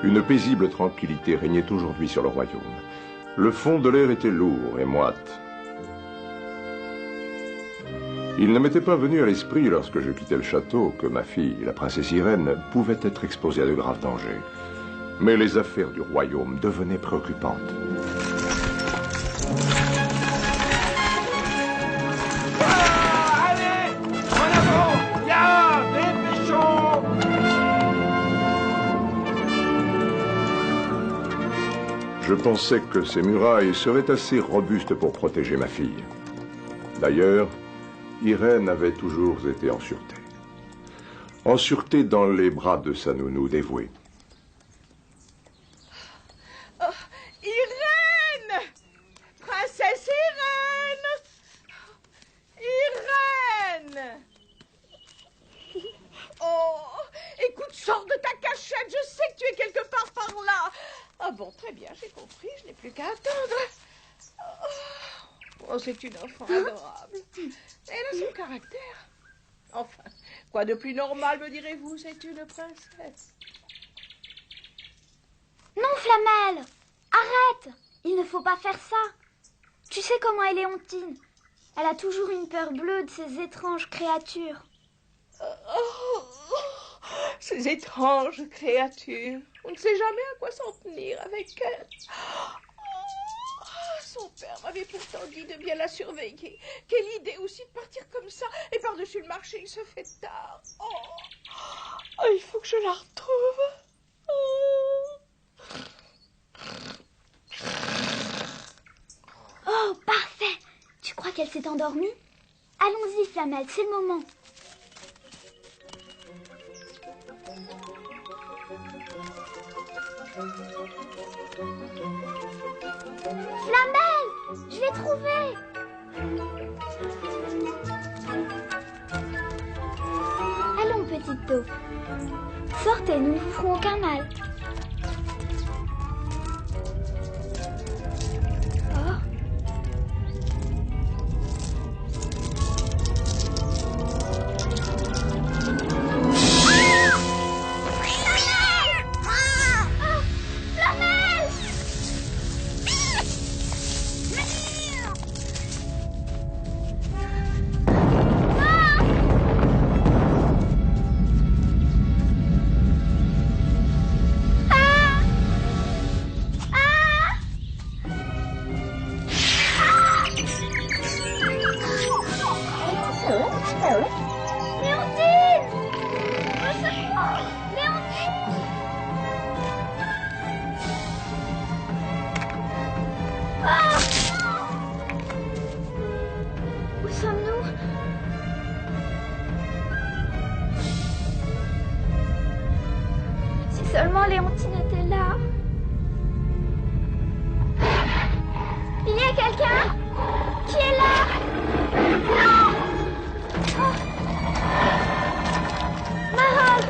Une paisible tranquillité régnait aujourd'hui sur le royaume. Le fond de l'air était lourd et moite. Il ne m'était pas venu à l'esprit, lorsque je quittais le château, que ma fille, la princesse Irène, pouvait être exposée à de graves dangers. Mais les affaires du royaume devenaient préoccupantes. Allez, en avant, viens, dépêchons. Je pensais que ces murailles seraient assez robustes pour protéger ma fille. D'ailleurs, Irène avait toujours été en sûreté. En sûreté dans les bras de sa nounou dévouée. Oh, Irène! Princesse Irène! Irène! Oh, écoute, sors de ta cachette, je sais que tu es quelque part par là. Ah bon, très bien, j'ai compris, je n'ai plus qu'à attendre. Oh, c'est une enfant adorable. Elle a son caractère. Enfin, quoi de plus normal, me direz-vous, c'est une princesse. Non, Flamel! Arrête! Il ne faut pas faire ça. Tu sais comment est Léontine. Elle a toujours une peur bleue de ces étranges créatures. Oh, ces étranges créatures. On ne sait jamais à quoi s'en tenir avec elle. Son père m'avait pourtant dit de bien la surveiller. Quelle idée aussi de partir comme ça. Et par-dessus le marché, il se fait tard. Oh, il faut que je la retrouve. Oh, parfait! Tu crois qu'elle s'est endormie? Allons-y, Flamel, c'est le moment. Flamel! Je l'ai trouvée! Allons, petite taupe. Sortez, nous ne vous ferons aucun mal. Oh. Seulement Léontine était là. Il y a quelqu'un qui est là. Oh. Marol,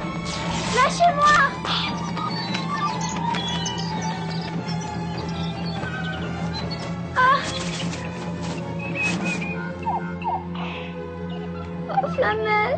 lâchez-moi. Ah. Oh, Flamel.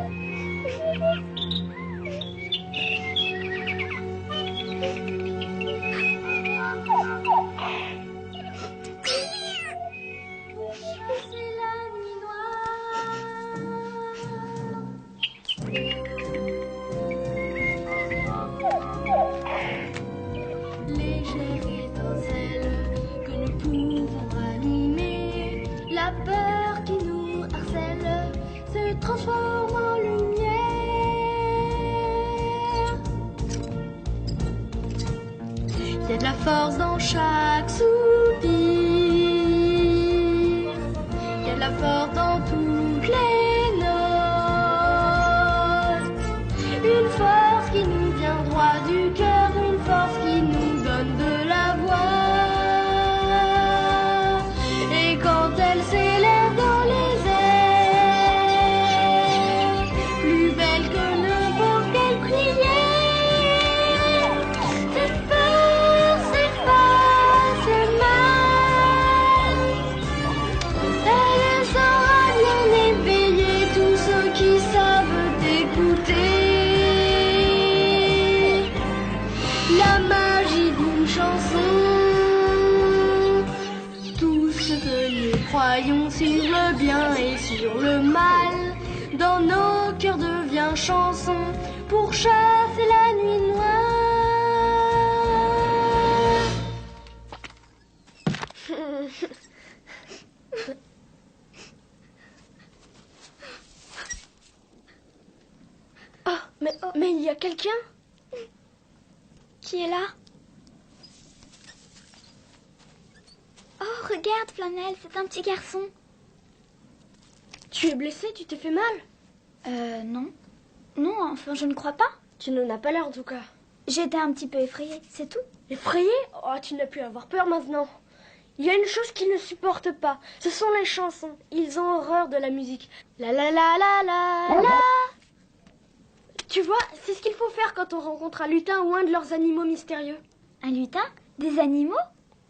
Transforme en lumière. Il y a de la force dans chaque soupir. Il y a de la force dans toutes les notes. Une force qui nous vient droit du cœur, une force qui nous donne de la voix. Et quand elle s'élève dans les croyons sur le bien et sur le mal. Dans nos cœurs devient chanson pour chasser la nuit noire. Mais il y a quelqu'un? Qui est là? Oh, regarde, Flanelle, c'est un petit garçon. Tu es blessé? Tu t'es fait mal? Non. Non, enfin, je ne crois pas. Tu n'en as pas l'air en tout cas. J'étais un petit peu effrayée, c'est tout. Effrayé? Oh, tu n'as plus avoir peur maintenant. Il y a une chose qu'ils ne supportent pas. Ce sont les chansons. Ils ont horreur de la musique. La la la la la la. Tu vois, c'est ce qu'il faut faire quand on rencontre un lutin ou un de leurs animaux mystérieux. Un lutin? Des animaux?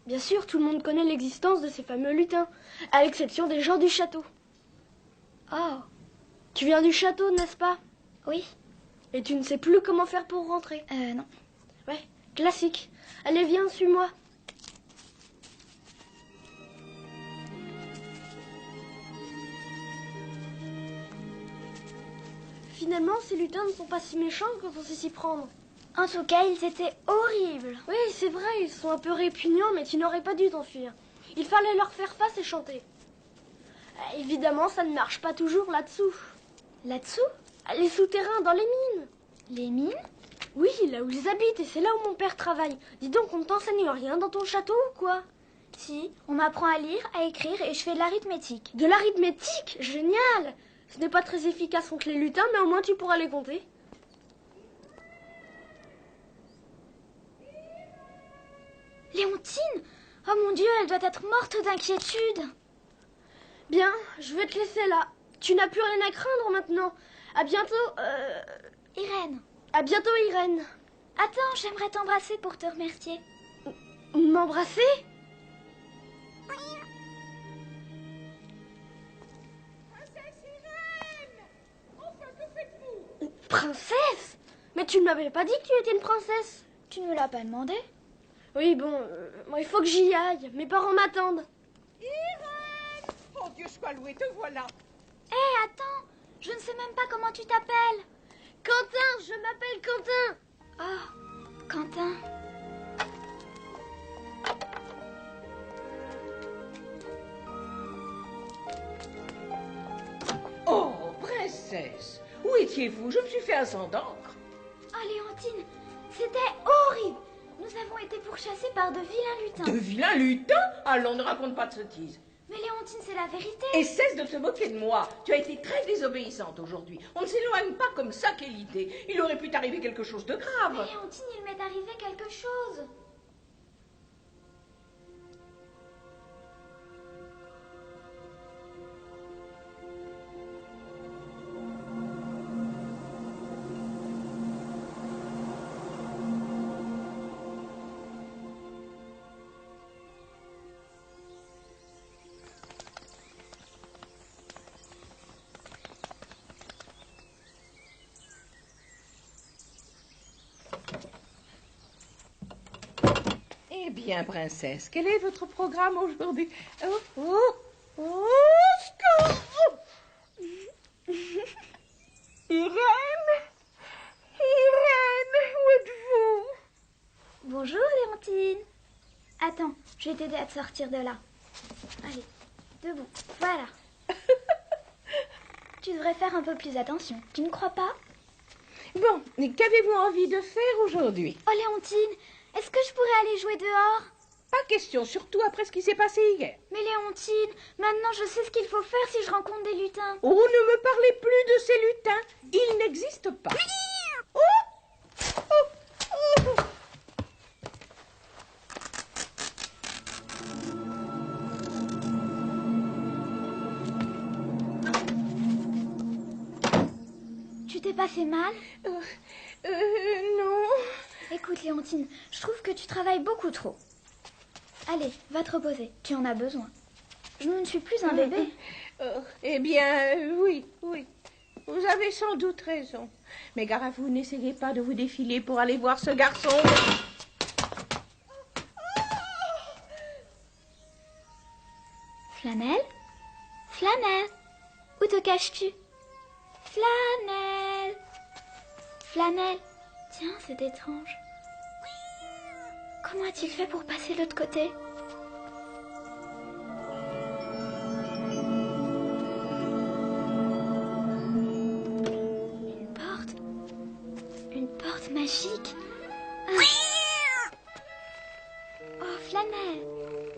Bien sûr, tout le monde connaît l'existence de ces fameux lutins, à l'exception des gens du château. Oh. Tu viens du château, n'est-ce pas? Oui. Et tu ne sais plus comment faire pour rentrer? Non. Ouais, classique. Allez, viens, suis-moi. Finalement, ces lutins ne sont pas si méchants quand on sait s'y prendre. En tout cas, ils étaient horribles. Oui, c'est vrai, ils sont un peu répugnants, mais tu n'aurais pas dû t'enfuir. Il fallait leur faire face et chanter. Évidemment, ça ne marche pas toujours là-dessous. Là-dessous? Les souterrains, dans les mines. Les mines? Oui, là où ils habitent, et c'est là où mon père travaille. Dis donc, on ne t'enseigne rien dans ton château ou quoi? Si, on m'apprend à lire, à écrire et je fais de l'arithmétique. De l'arithmétique? Génial! Ce n'est pas très efficace contre les lutins, mais au moins tu pourras les compter. Léontine? Oh mon Dieu, elle doit être morte d'inquiétude. Bien, je vais te laisser là. Tu n'as plus rien à craindre maintenant. À bientôt, Irène. À bientôt, Irène. Attends, j'aimerais t'embrasser pour te remercier. M'embrasser? Princesse Irène! Enfin, que faites-vous? Princesse? Mais tu ne m'avais pas dit que tu étais une princesse. Tu ne me l'as pas demandé? Oui, bon, moi, il faut que j'y aille. Mes parents m'attendent. Irène! Oh Dieu soit loué, te voilà! Hé, attends! Je ne sais même pas comment tu t'appelles. Quentin, je m'appelle Quentin. Oh, Quentin. Oh, princesse! Où étiez-vous? Je me suis fait un sang d'encre. Oh, Léontine, c'était horrible. Nous avons été pourchassés par de vilains lutins. De vilains lutins? Allons, ne raconte pas de sottises. Mais Léontine, c'est la vérité. Et cesse de te moquer de moi. Tu as été très désobéissante aujourd'hui. On ne s'éloigne pas comme ça, quelle idée. Il aurait pu t'arriver quelque chose de grave. Mais Léontine, il m'est arrivé quelque chose. Eh bien, princesse, quel est votre programme aujourd'hui? Oh, Irène? Irène, où êtes-vous? Bonjour, Léontine. Attends, je vais t'aider à te sortir de là. Allez, debout. Voilà. Tu devrais faire un peu plus attention. Tu ne crois pas? Bon, et qu'avez-vous envie de faire aujourd'hui? Oh, Léontine, est-ce que je pourrais aller jouer dehors? Pas question, surtout après ce qui s'est passé hier. Mais Léontine, maintenant je sais ce qu'il faut faire si je rencontre des lutins. Oh, ne me parlez plus de ces lutins. Ils n'existent pas. Oh! Oh! Oh! Tu t'es pas fait mal? Non. Écoute, Léontine, je trouve que tu travailles beaucoup trop. Allez, va te reposer, tu en as besoin. Je ne suis plus un bébé. Eh bien, oui. Vous avez sans doute raison. Mais gare à vous, n'essayez pas de vous défiler pour aller voir ce garçon. Flanelle, Flanelle, où te caches-tu? Flanelle. Flanelle. Tiens, c'est étrange. Comment a-t-il fait pour passer de l'autre côté? Une porte magique. Ah. Oh, Flanelle.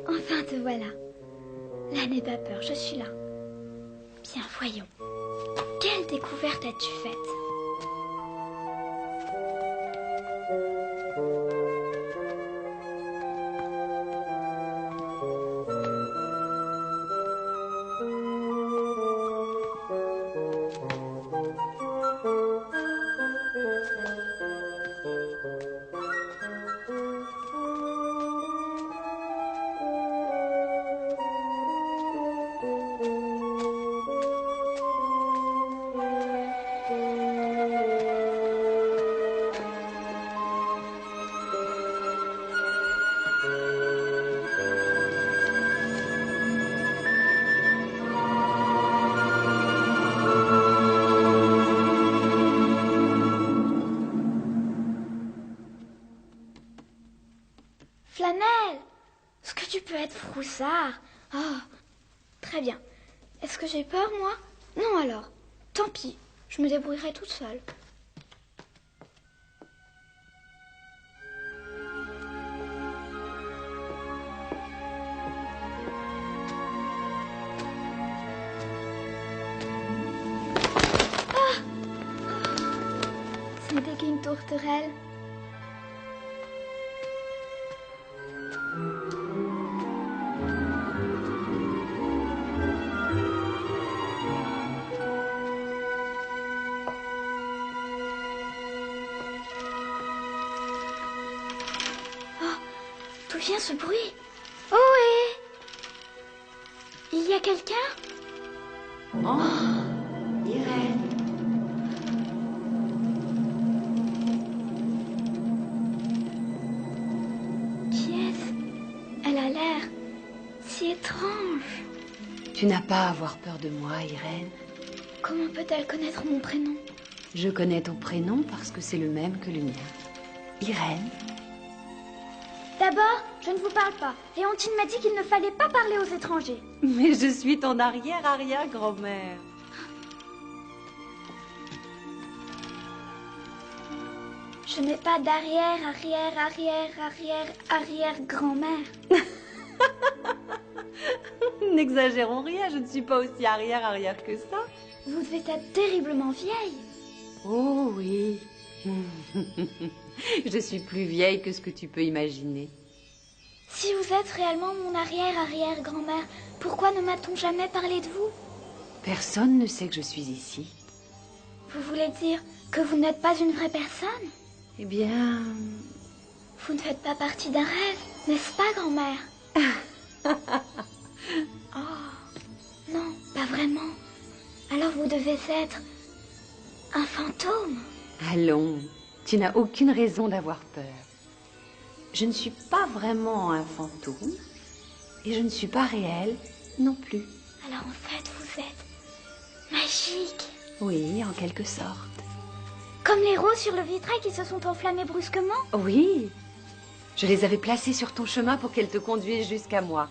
Enfin, te voilà. Là, n'aie pas peur, je suis là. Bien, voyons. Quelle découverte as-tu faite? Flanelle, est-ce que tu peux être froussard? Oh, très bien. Est-ce que j'ai peur, moi? Non alors. Tant pis, je me débrouillerai toute seule. Ah! Ce n'était qu'une tourterelle. D'où vient ce bruit? Oh, il y a quelqu'un? Oh, Irène. Qui est-ce? Elle a l'air si étrange. Tu n'as pas à avoir peur de moi, Irène. Comment peut-elle connaître mon prénom? Je connais ton prénom parce que c'est le même que le mien. Irène. D'abord, je ne vous parle pas. Léontine m'a dit qu'il ne fallait pas parler aux étrangers. Mais je suis ton arrière-arrière-grand-mère. Je n'ai pas d'arrière-arrière-arrière-arrière-arrière-grand-mère. N'exagérons rien, je ne suis pas aussi arrière-arrière que ça. Vous devez être terriblement vieille. Oh oui. Je suis plus vieille que ce que tu peux imaginer. Si vous êtes réellement mon arrière-arrière-grand-mère, pourquoi ne m'a-t-on jamais parlé de vous? Personne ne sait que je suis ici. Vous voulez dire que vous n'êtes pas une vraie personne? Eh bien... Vous ne faites pas partie d'un rêve, n'est-ce pas, grand-mère? Oh, non, pas vraiment. Alors vous devez être un fantôme. Allons, tu n'as aucune raison d'avoir peur. Je ne suis pas vraiment un fantôme et je ne suis pas réelle non plus. Alors en fait, vous êtes magique. Oui, en quelque sorte. Comme les roses sur le vitrail qui se sont enflammées brusquement? Oui, je les avais placées sur ton chemin pour qu'elles te conduisent jusqu'à moi.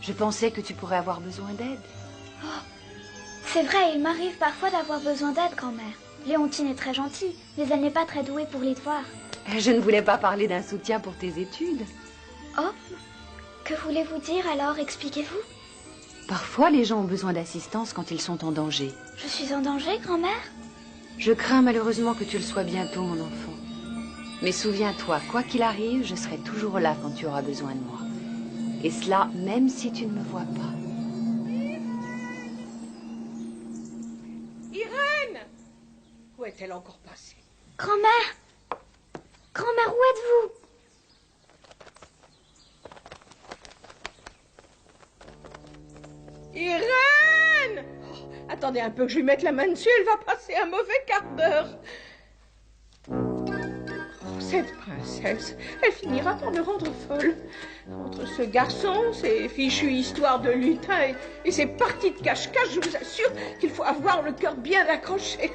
Je pensais que tu pourrais avoir besoin d'aide. Oh, c'est vrai, il m'arrive parfois d'avoir besoin d'aide, grand-mère. Léontine est très gentille, mais elle n'est pas très douée pour les devoirs. Je ne voulais pas parler d'un soutien pour tes études. Oh, que voulez-vous dire alors? Expliquez-vous. Parfois, les gens ont besoin d'assistance quand ils sont en danger. Je suis en danger, grand-mère? Je crains malheureusement que tu le sois bientôt, mon enfant. Mais souviens-toi, quoi qu'il arrive, je serai toujours là quand tu auras besoin de moi. Et cela, même si tu ne me vois pas. Irène! Où est-elle encore passée? Grand-mère! Grand-mère, où êtes-vous? Irène! Oh, attendez un peu que je lui mette la main dessus, elle va passer un mauvais quart d'heure. Oh, cette princesse, elle finira par me rendre folle. Entre ce garçon, ses fichues histoires de lutin et ses parties de cache-cache, je vous assure qu'il faut avoir le cœur bien accroché.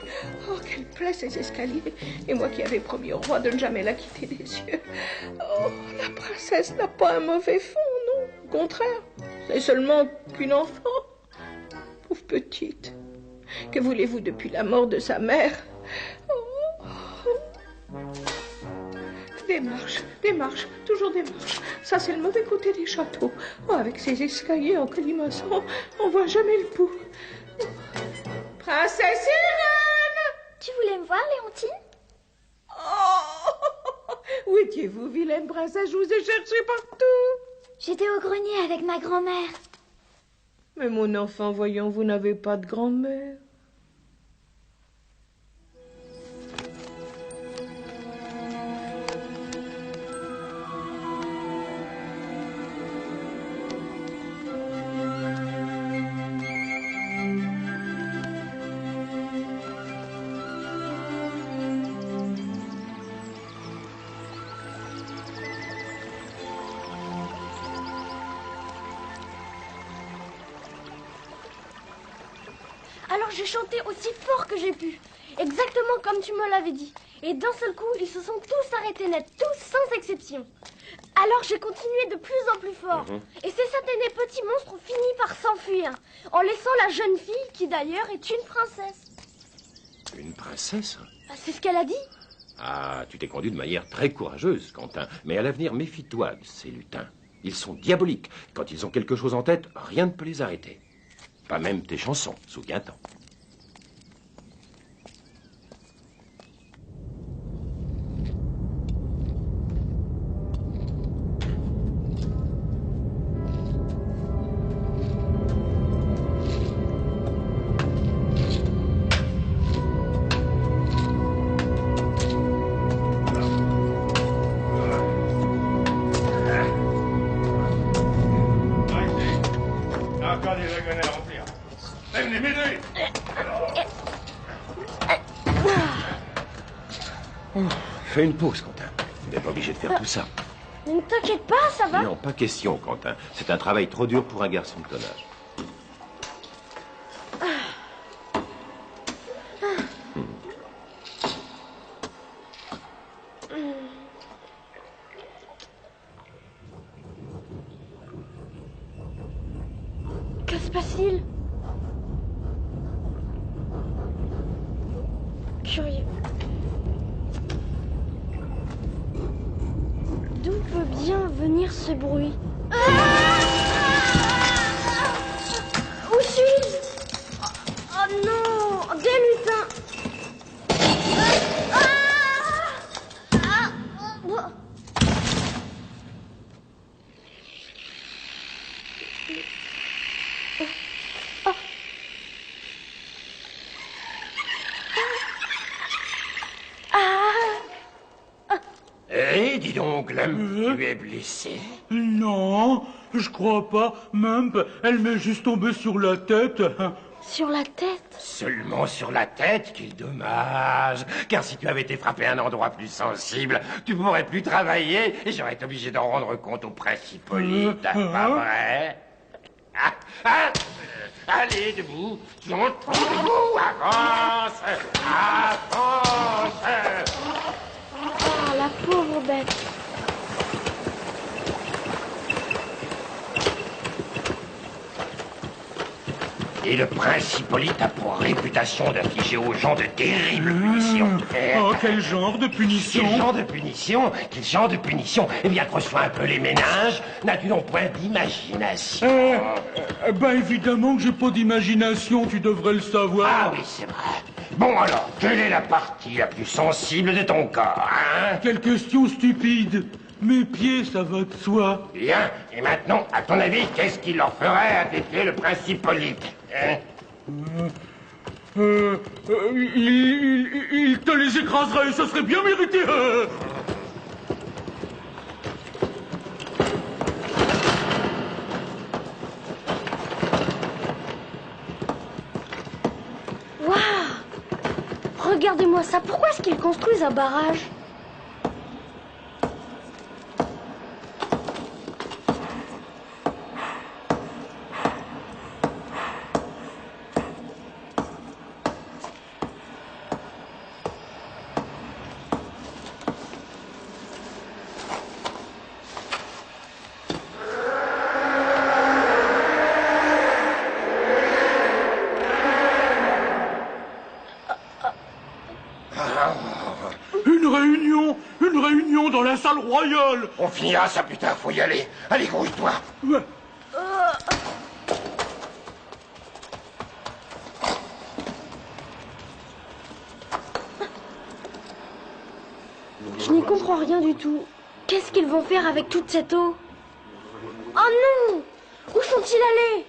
Oh, qu'elle plaît ces escaliers. Et moi qui avais promis au roi de ne jamais la quitter des yeux. Oh, la princesse n'a pas un mauvais fond, non. Au contraire, c'est seulement qu'une enfant. Pauvre petite. Que voulez-vous depuis la mort de sa mère? Des marches, toujours des marches. Ça, c'est le mauvais côté des châteaux. Oh, avec ces escaliers en colimaçon, on voit jamais le bout. Princesse Irène! Tu voulais me voir, Léontine? Oh! Où étiez-vous, vilaine princesse? Je vous ai cherché partout. J'étais au grenier avec ma grand-mère. Mais mon enfant, voyons, vous n'avez pas de grand-mère. Alors j'ai chanté aussi fort que j'ai pu, exactement comme tu me l'avais dit. Et d'un seul coup, ils se sont tous arrêtés net, tous sans exception. Alors j'ai continué de plus en plus fort. Et ces satanés petits monstres ont fini par s'enfuir, en laissant la jeune fille, qui d'ailleurs est une princesse. Une princesse? Ah, c'est ce qu'elle a dit. Ah, tu t'es conduit de manière très courageuse, Quentin. Mais à l'avenir, méfie-toi de ces lutins. Ils sont diaboliques. Quand ils ont quelque chose en tête, rien ne peut les arrêter. Pas même tes chansons, souviens-t'en. Fais une pause, Quentin. Tu n'es pas obligé de faire tout ça. Ne t'inquiète pas, ça va. Non, pas question, Quentin. C'est un travail trop dur pour un garçon de ton âge. Que se passe-t-il? Curieux. D'où peut bien venir ce bruit? Où suis-je? Oh non, des lutins! Eh, dis donc, Glum, tu es blessé. Non, je crois pas. Mump, elle m'est juste tombée sur la tête. Sur la tête? Seulement sur la tête, quel dommage. Car si tu avais été frappé à un endroit plus sensible, tu pourrais plus travailler et j'aurais été obligé d'en rendre compte au principolite, pas vrai? Allez, debout. Debout, avance. Avance. Ah, la pauvre bête. Et le principolite a pour réputation d'infliger aux gens de terribles punitions. Oh, quel genre de punition? Quel genre de punition? Quel genre de punition? Eh bien, creuse-toi un peu les méninges. N'as-tu donc point d'imagination? Ben évidemment que j'ai pas d'imagination, tu devrais le savoir. Ah oui, c'est vrai. Bon alors, quelle est la partie la plus sensible de ton corps, hein? Quelle question stupide. Mes pieds, ça va de soi. Bien, et maintenant, à ton avis, qu'est-ce qu'il leur ferait à tes pieds, le principolite, hein? Il te les écraserait, ça serait bien mérité. Waouh! Regardez-moi ça, pourquoi est-ce qu'ils construisent un barrage? salle royale. On finira ça plus tard, faut y aller. Allez, grouille-toi. Ouais. Je n'y comprends rien du tout. Qu'est-ce qu'ils vont faire avec toute cette eau? Oh non! Où sont-ils allés?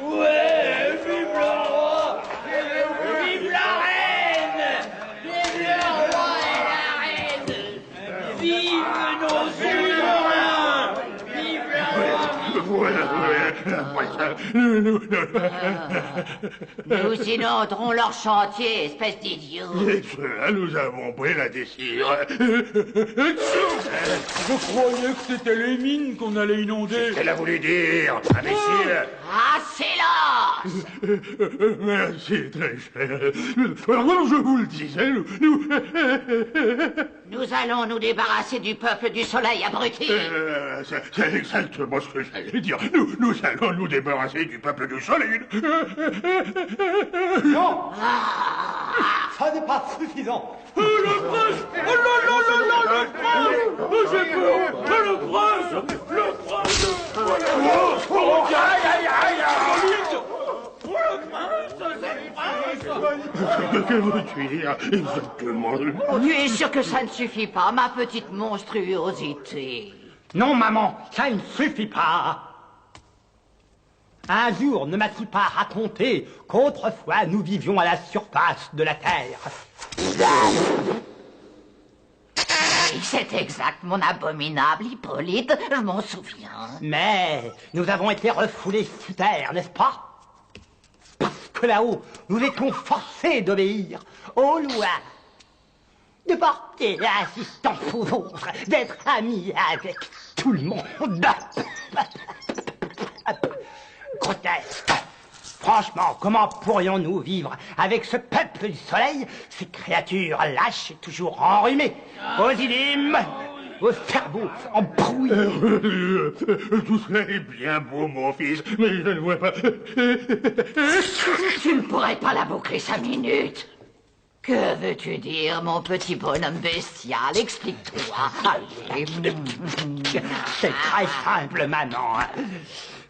Ouais, vive le roi! Vive la reine! Vive le roi et la reine! Vive nos souverains! Vive le roi! Nous inonderons leur chantier, espèce d'idiot. Et cela, nous avons pris la décision. Je croyais que c'était les mines qu'on allait inonder. Elle a voulu dire, imbécile. Ah, silence! Merci, très cher. Alors, je vous le disais, Nous allons nous débarrasser du peuple du soleil, abruti. C'est exactement ce que j'allais dire. Nous allons nous débarrasser du peuple du soleil. Non, ça n'est pas suffisant. Le prince! Oh là là là là, le prince! Oh, j'ai peur! Oh, le prince! Le prince! Aïe, aïe, aïe, aïe! Oh, le prince! C'est le prince! Que veux-tu dire exactement? Tu es sûr que ça ne suffit pas, ma petite monstruosité? Non, maman, ça ne suffit pas. Un jour, ne m'as-tu pas raconté qu'autrefois nous vivions à la surface de la Terre? C'est exact, mon abominable Hippolyte, je m'en souviens. Mais nous avons été refoulés sous terre, n'est-ce pas? Parce que là-haut, nous étions forcés d'obéir aux lois, de porter assistance aux autres, d'être amis avec tout le monde. Grotesque. Franchement, comment pourrions-nous vivre avec ce peuple du soleil, ces créatures lâches et toujours enrhumées, aux idées, au cerveau embrouillé? Tout serait bien beau, mon fils, mais je ne vois pas. Tu ne pourrais pas la boucler 5 minutes? Que veux-tu dire, mon petit bonhomme bestial? Explique-toi. Allez. C'est très simple, maman.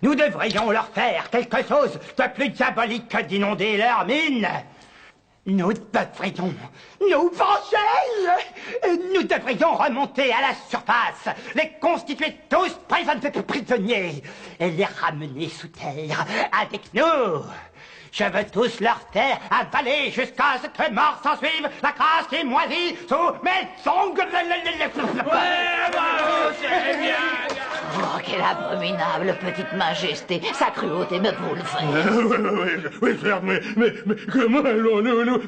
Nous devrions leur faire quelque chose de plus diabolique que d'inonder leurs mines. Nous devrions nous venger. Nous devrions remonter à la surface, les constituer tous prisonniers et les ramener sous terre avec nous. Je veux tous leur faire avaler jusqu'à ce que mort s'en suive la crasse qui moisit sous mes ongles. Ouais, bravo, c'est bien! Oh, quelle abominable petite majesté! Sa cruauté me bouleverse. Oui, certes, mais comment allons-nous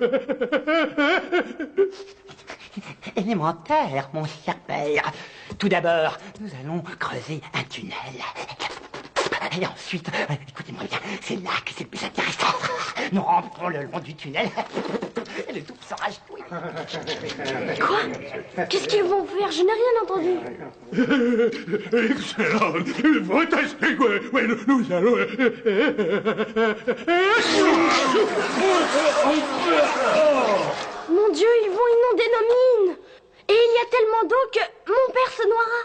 Élémentaire, mon cher père. Tout d'abord, nous allons creuser un tunnel. Et ensuite, écoutez-moi bien, c'est là que c'est le plus intéressant. Nous ramperons le long du tunnel et le tout sera joué. Quoi? Qu'est-ce qu'ils vont faire? Je n'ai rien entendu. Excellent, fantastique, ouais, nous allons... Mon Dieu, ils vont inonder nos mines. Et il y a tellement d'eau que mon père se noiera.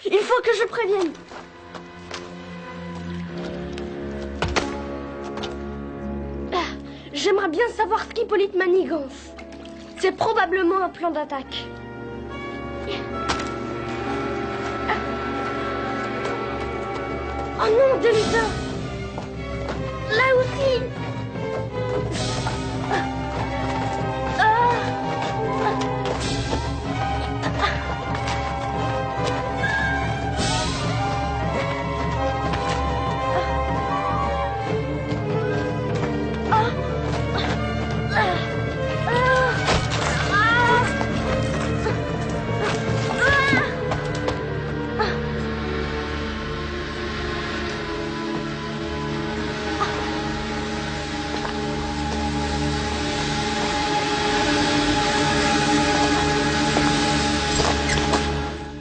Il faut que je prévienne. J'aimerais bien savoir ce qu'Hippolyte manigance. C'est probablement un plan d'attaque. Oh non, des lutins! Là aussi!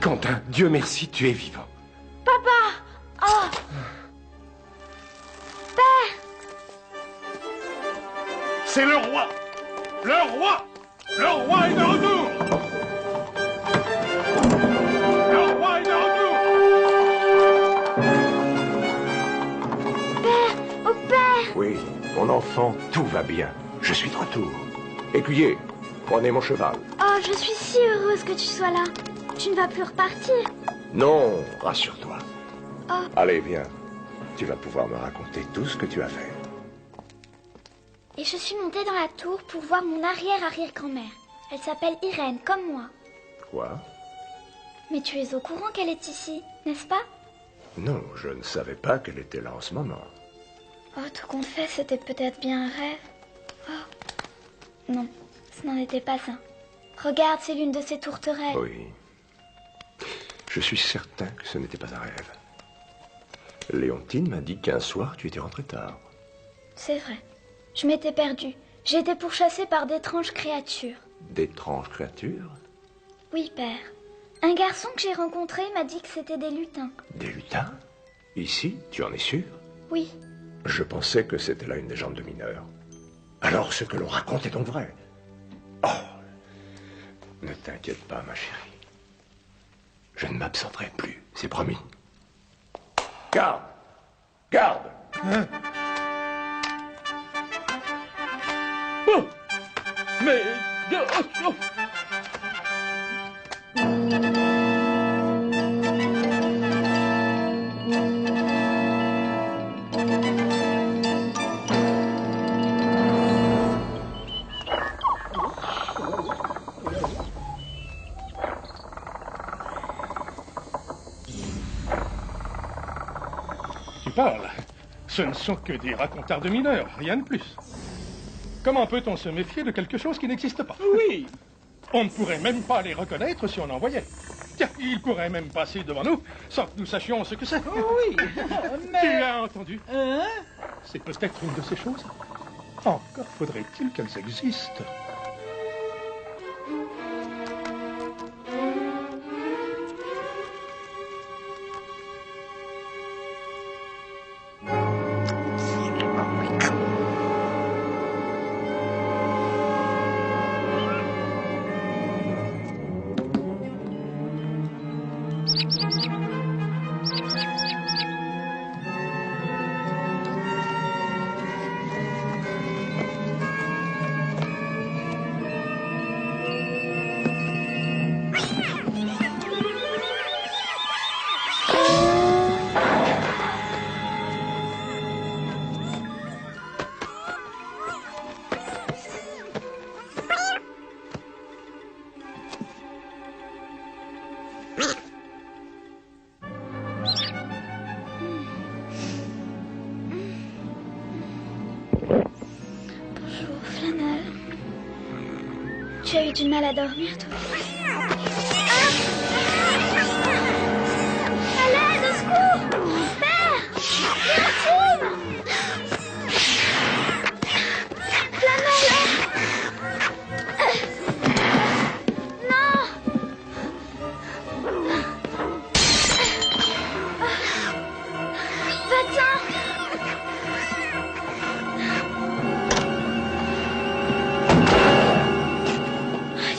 Quentin, Dieu merci, tu es vivant. Papa! Oh! Père! C'est le roi! Le roi! Le roi est de retour! Le roi est de retour! Père! Oh, père! Oui, mon enfant, tout va bien. Je suis de retour. Écuyer, prenez mon cheval. Oh, je suis si heureuse que tu sois là. Tu ne vas plus repartir. Non, rassure-toi. Oh. Allez, viens. Tu vas pouvoir me raconter tout ce que tu as fait. Et je suis montée dans la tour pour voir mon arrière-arrière-grand-mère. Elle s'appelle Irène, comme moi. Quoi? Mais tu es au courant qu'elle est ici, n'est-ce pas? Non, je ne savais pas qu'elle était là en ce moment. Oh, tout compte fait, c'était peut-être bien un rêve. Oh. Non, ce n'en était pas un. Regarde, c'est l'une de ces tourterelles. Oui. Je suis certain que ce n'était pas un rêve. Léontine m'a dit qu'un soir, tu étais rentré tard. C'est vrai. Je m'étais perdue. J'ai été pourchassée par d'étranges créatures. D'étranges créatures? Oui, père. Un garçon que j'ai rencontré m'a dit que c'était des lutins. Des lutins? Ici, tu en es sûr? Oui. Je pensais que c'était là une légende de mineurs. Alors ce que l'on raconte est donc vrai. Oh! Ne t'inquiète pas, ma chérie. Je ne m'absenterai plus, c'est promis. Garde! Garde! Hein? Oh! Mais... oh, oh. Tu parles. Ce ne sont que des racontars de mineurs, rien de plus. Comment peut-on se méfier de quelque chose qui n'existe pas? Oui. On ne pourrait même pas les reconnaître si on en voyait. Tiens, ils pourraient même passer devant nous sans que nous sachions ce que c'est. Oui, mais... Tu as entendu? Hein? C'est peut-être une de ces choses. Encore faudrait-il qu'elles existent. Tu as eu du mal à dormir, toi? À l'aide, au secours! Père! Léontine! Flanelle! Non! Va-t'en!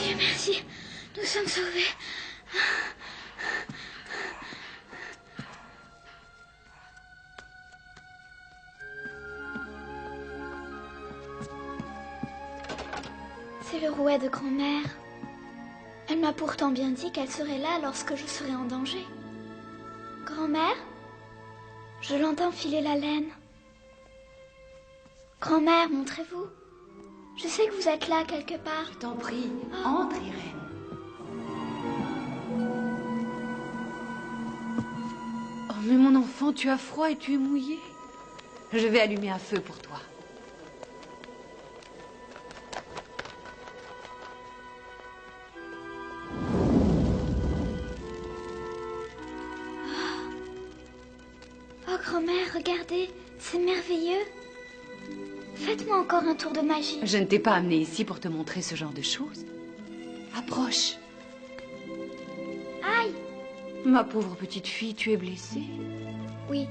Dieu merci, nous sommes sauvés. C'est le rouet de grand-mère. Elle m'a pourtant bien dit qu'elle serait là lorsque je serais en danger. Grand-mère, je l'entends filer la laine. Grand-mère, montrez-vous. Je sais que vous êtes là quelque part. Je t'en prie, entre, Irène. Oh, mais mon enfant, tu as froid et tu es mouillé. Je vais allumer un feu pour toi. Oh, grand-mère, regardez, c'est merveilleux. Faites-moi encore un tour de magie. Je ne t'ai pas amené ici pour te montrer ce genre de choses. Approche. Aïe! Ma pauvre petite fille, tu es blessée? Oui,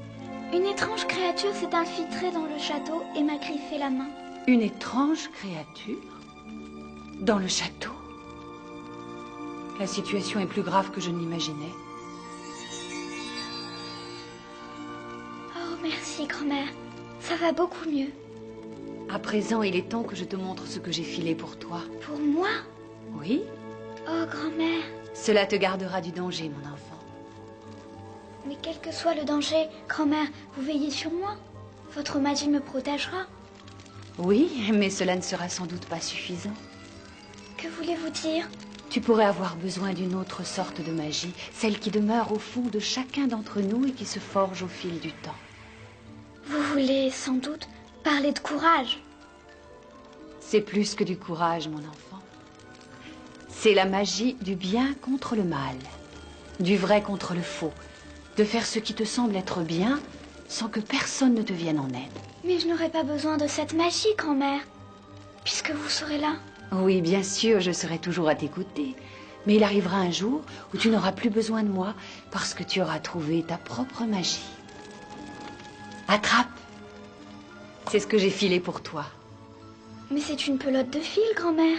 une étrange créature s'est infiltrée dans le château et m'a griffé la main. Une étrange créature? Dans le château? La situation est plus grave que je ne l'imaginais. Oh, merci, grand-mère. Ça va beaucoup mieux. À présent, il est temps que je te montre ce que j'ai filé pour toi. Pour moi? Oui? Oh, grand-mère. Cela te gardera du danger, mon enfant. Mais quel que soit le danger, grand-mère, vous veillez sur moi. Votre magie me protégera. Oui, mais cela ne sera sans doute pas suffisant. Que voulez-vous dire? Tu pourrais avoir besoin d'une autre sorte de magie, celle qui demeure au fond de chacun d'entre nous et qui se forge au fil du temps. Vous voulez sans doute parler de courage. C'est plus que du courage, mon enfant. C'est la magie du bien contre le mal, du vrai contre le faux, de faire ce qui te semble être bien sans que personne ne te vienne en aide. Mais je n'aurai pas besoin de cette magie, grand-mère, puisque vous serez là. Oui, bien sûr, je serai toujours à t'écouter. Mais il arrivera un jour où tu n'auras plus besoin de moi parce que tu auras trouvé ta propre magie. Attrape. C'est ce que j'ai filé pour toi. Mais c'est une pelote de fil, grand-mère.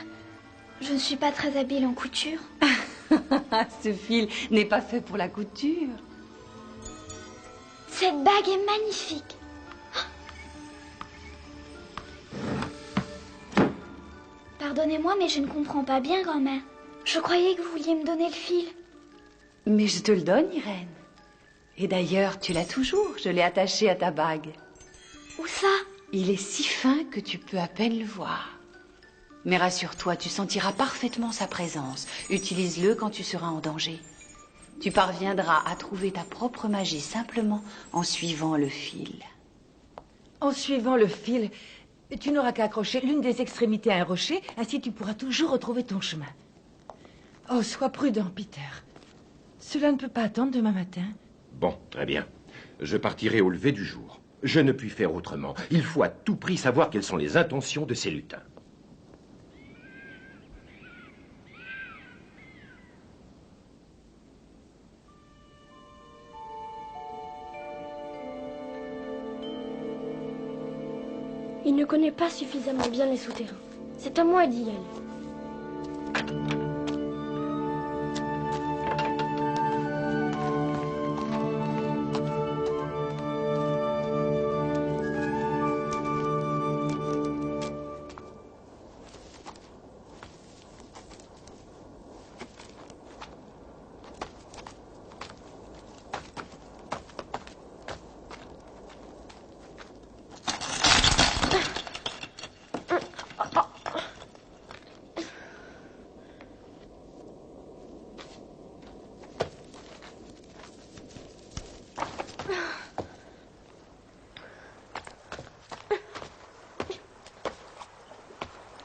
Je ne suis pas très habile en couture. Ce fil n'est pas fait pour la couture. Cette bague est magnifique. Pardonnez-moi, mais je ne comprends pas bien, grand-mère. Je croyais que vous vouliez me donner le fil. Mais je te le donne, Irène. Et d'ailleurs, tu l'as toujours. Je l'ai attaché à ta bague. Où ça? Il est si fin que tu peux à peine le voir. Mais rassure-toi, tu sentiras parfaitement sa présence. Utilise-le quand tu seras en danger. Tu parviendras à trouver ta propre magie simplement en suivant le fil. En suivant le fil, tu n'auras qu'à accrocher l'une des extrémités à un rocher, ainsi tu pourras toujours retrouver ton chemin. Oh, sois prudent, Peter. Cela ne peut pas attendre demain matin. Bon, très bien. Je partirai au lever du jour. Je ne puis faire autrement. Il faut à tout prix savoir quelles sont les intentions de ces lutins. Il ne connaît pas suffisamment bien les souterrains. C'est à moi d'y aller.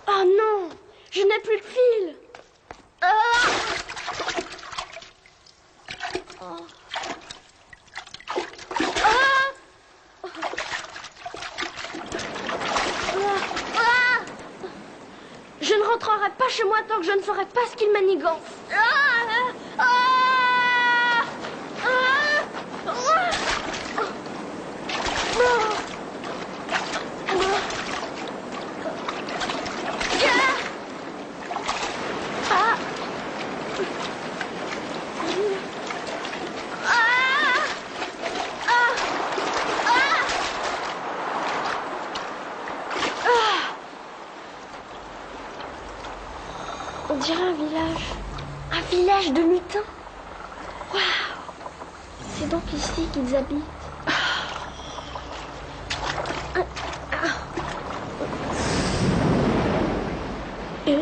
Oh non, je n'ai plus de fil. Je ne rentrerai pas chez moi tant que je ne saurai pas ce qu'il manigance. On dirait un village. Un village de lutins. Waouh! C'est donc ici qu'ils habitent. Et...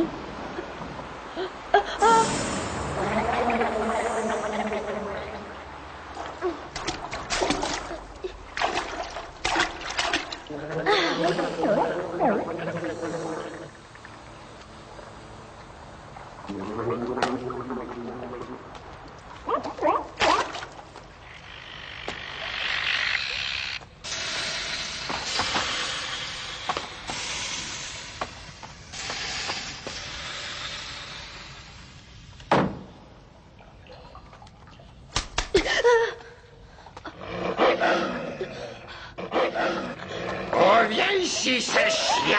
Reviens ici, ce chien!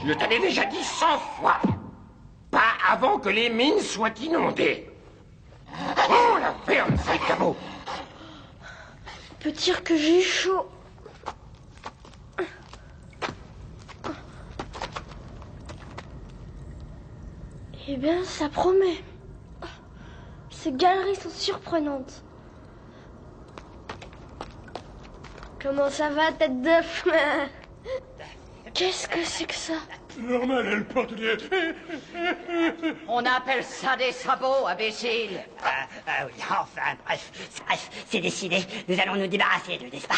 Je te l'ai déjà dit 100 fois. Pas avant que les mines soient inondées. Oh, la ferme, sale cabot. Peut dire que j'ai eu chaud. Eh bien, ça promet. Ces galeries sont surprenantes. Comment ça va, tête d'œuf? Qu'est-ce que c'est que ça? Normal, elle porte des... On appelle ça des sabots, imbécile. Oui, enfin, bref, c'est décidé. Nous allons nous débarrasser d'eux, n'est-ce pas?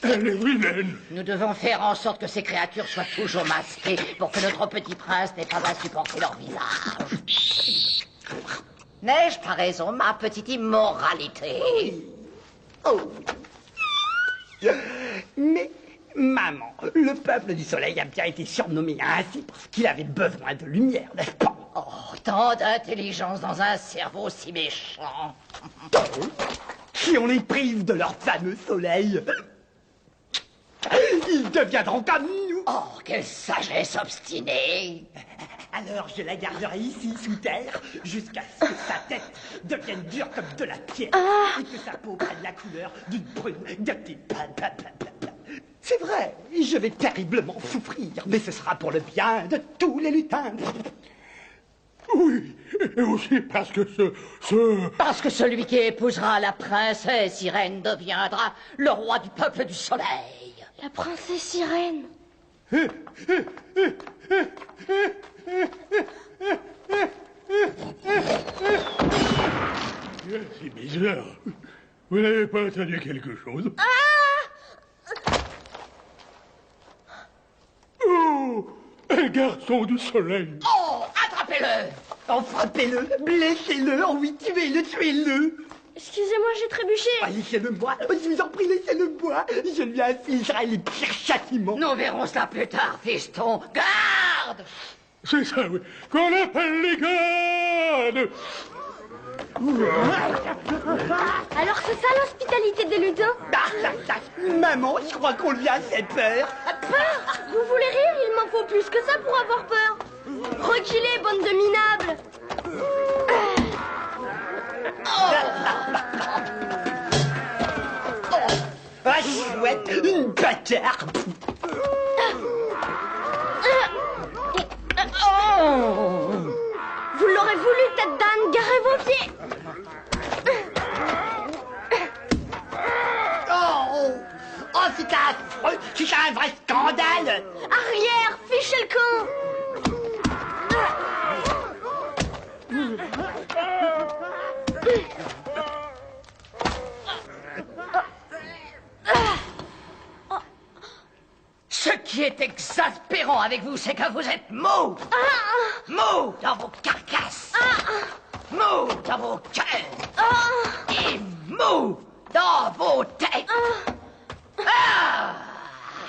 Elle est vilaine. Nous devons faire en sorte que ces créatures soient toujours masquées pour que notre petit prince n'ait pas à supporter leur visage. N'ai-je pas raison, ma petite immoralité? Oh. Mais, maman, le peuple du soleil a bien été surnommé ainsi parce qu'il avait besoin de lumière, n'est-ce pas? Oh, tant d'intelligence dans un cerveau si méchant. Si on les prive de leur fameux soleil, ils deviendront comme nous. Oh, quelle sagesse obstinée. Alors je la garderai ici, sous terre, jusqu'à ce que sa tête devienne dure comme de la pierre et que sa peau prenne la couleur d'une brune gâtée. C'est vrai, je vais terriblement souffrir, mais ce sera pour le bien de tous les lutins. Oui, et aussi parce que Parce que celui qui épousera la princesse Irène deviendra le roi du peuple du soleil. La princesse Irène. C'est bizarre. Vous n'avez pas entendu quelque chose? Oh, un garçon du soleil. Oh, attrapez-le. Oh, frappez-le, blessez-le, oh oui, tuez-le, tuez-le. Excusez-moi, j'ai trébuché. Oh, laissez-le-moi, je vous en prie, laissez-le-moi. Je lui infligerai les pires châtiments. Nous verrons cela plus tard, fiston. Garde! C'est ça, oui. Qu'on appelle les gardes. Alors c'est ça l'hospitalité des lutins? Maman, je crois qu'on lui a fait peur. Peur? Vous voulez rire? Il m'en faut plus que ça pour avoir peur. Reculez, bande de minables. Ah, chouette, une bâtard. Vous l'aurez voulu, tête d'âne, garez vos pieds. Oh, c'est affreux, c'est un vrai scandale. Arrière, fichez le camp. Ce qui est exaspérant avec vous, c'est que vous êtes mous. Mous dans vos carcasses. Mous dans vos cœurs. Et mous dans vos têtes.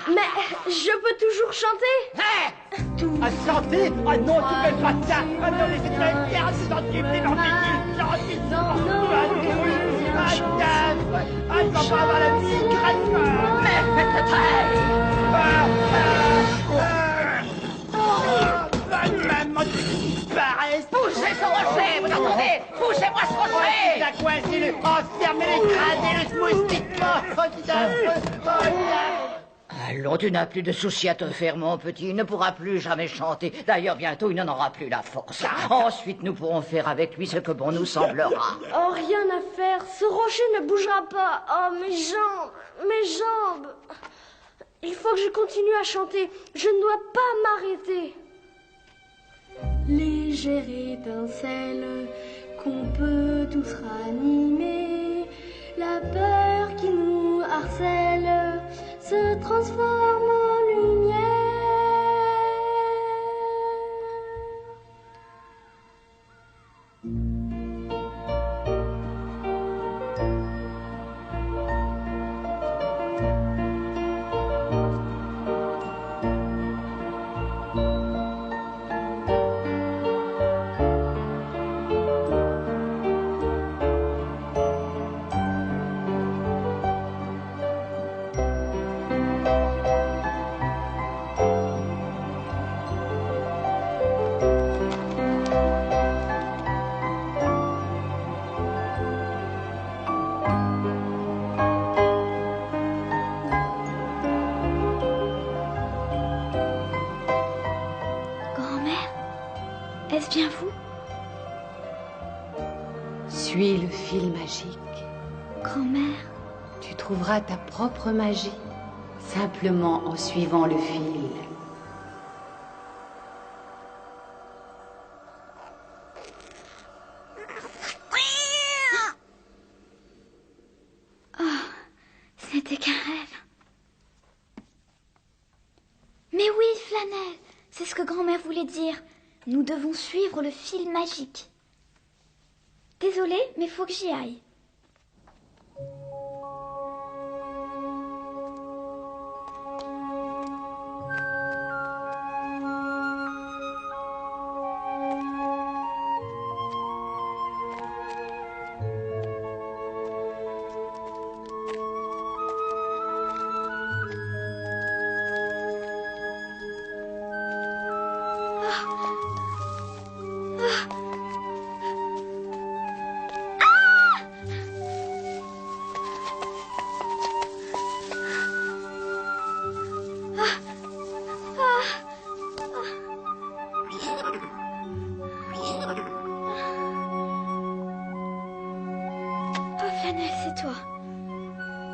Mais je peux toujours chanter. À chanter? Oh non, tu fais pas ça. Oh non, laissez-le faire, c'est gentil, c'est gentil. Ah, il va pas avoir la migraine. Mais faites taire. Maman, tu disparaisses. Poussez ce rocher, vous entendez? Poussez-moi ce rocher. Il a coincé le... Oh, fermez l'écrasez le moustique. Oh, c'est affreux. Allons, tu n'as plus de soucis à te faire, mon petit. Il ne pourra plus jamais chanter. D'ailleurs, bientôt, il n'en aura plus la force. Ensuite, nous pourrons faire avec lui ce que bon nous semblera. Oh, rien à faire. Ce rocher ne bougera pas. Oh, mes jambes, mes jambes. Il faut que je continue à chanter. Je ne dois pas m'arrêter. Légère étincelle qu'on peut tous ranimer, la peur qui nous harcèle se transforme en lumière. Est-ce bien vous? Suis le fil magique. Grand-mère. Tu trouveras ta propre magie, simplement en suivant le fil. Oh, ce n'était qu'un rêve. Mais oui, Flanelle, c'est ce que grand-mère voulait dire. Nous devons suivre le fil magique. Désolée, mais faut que j'y aille.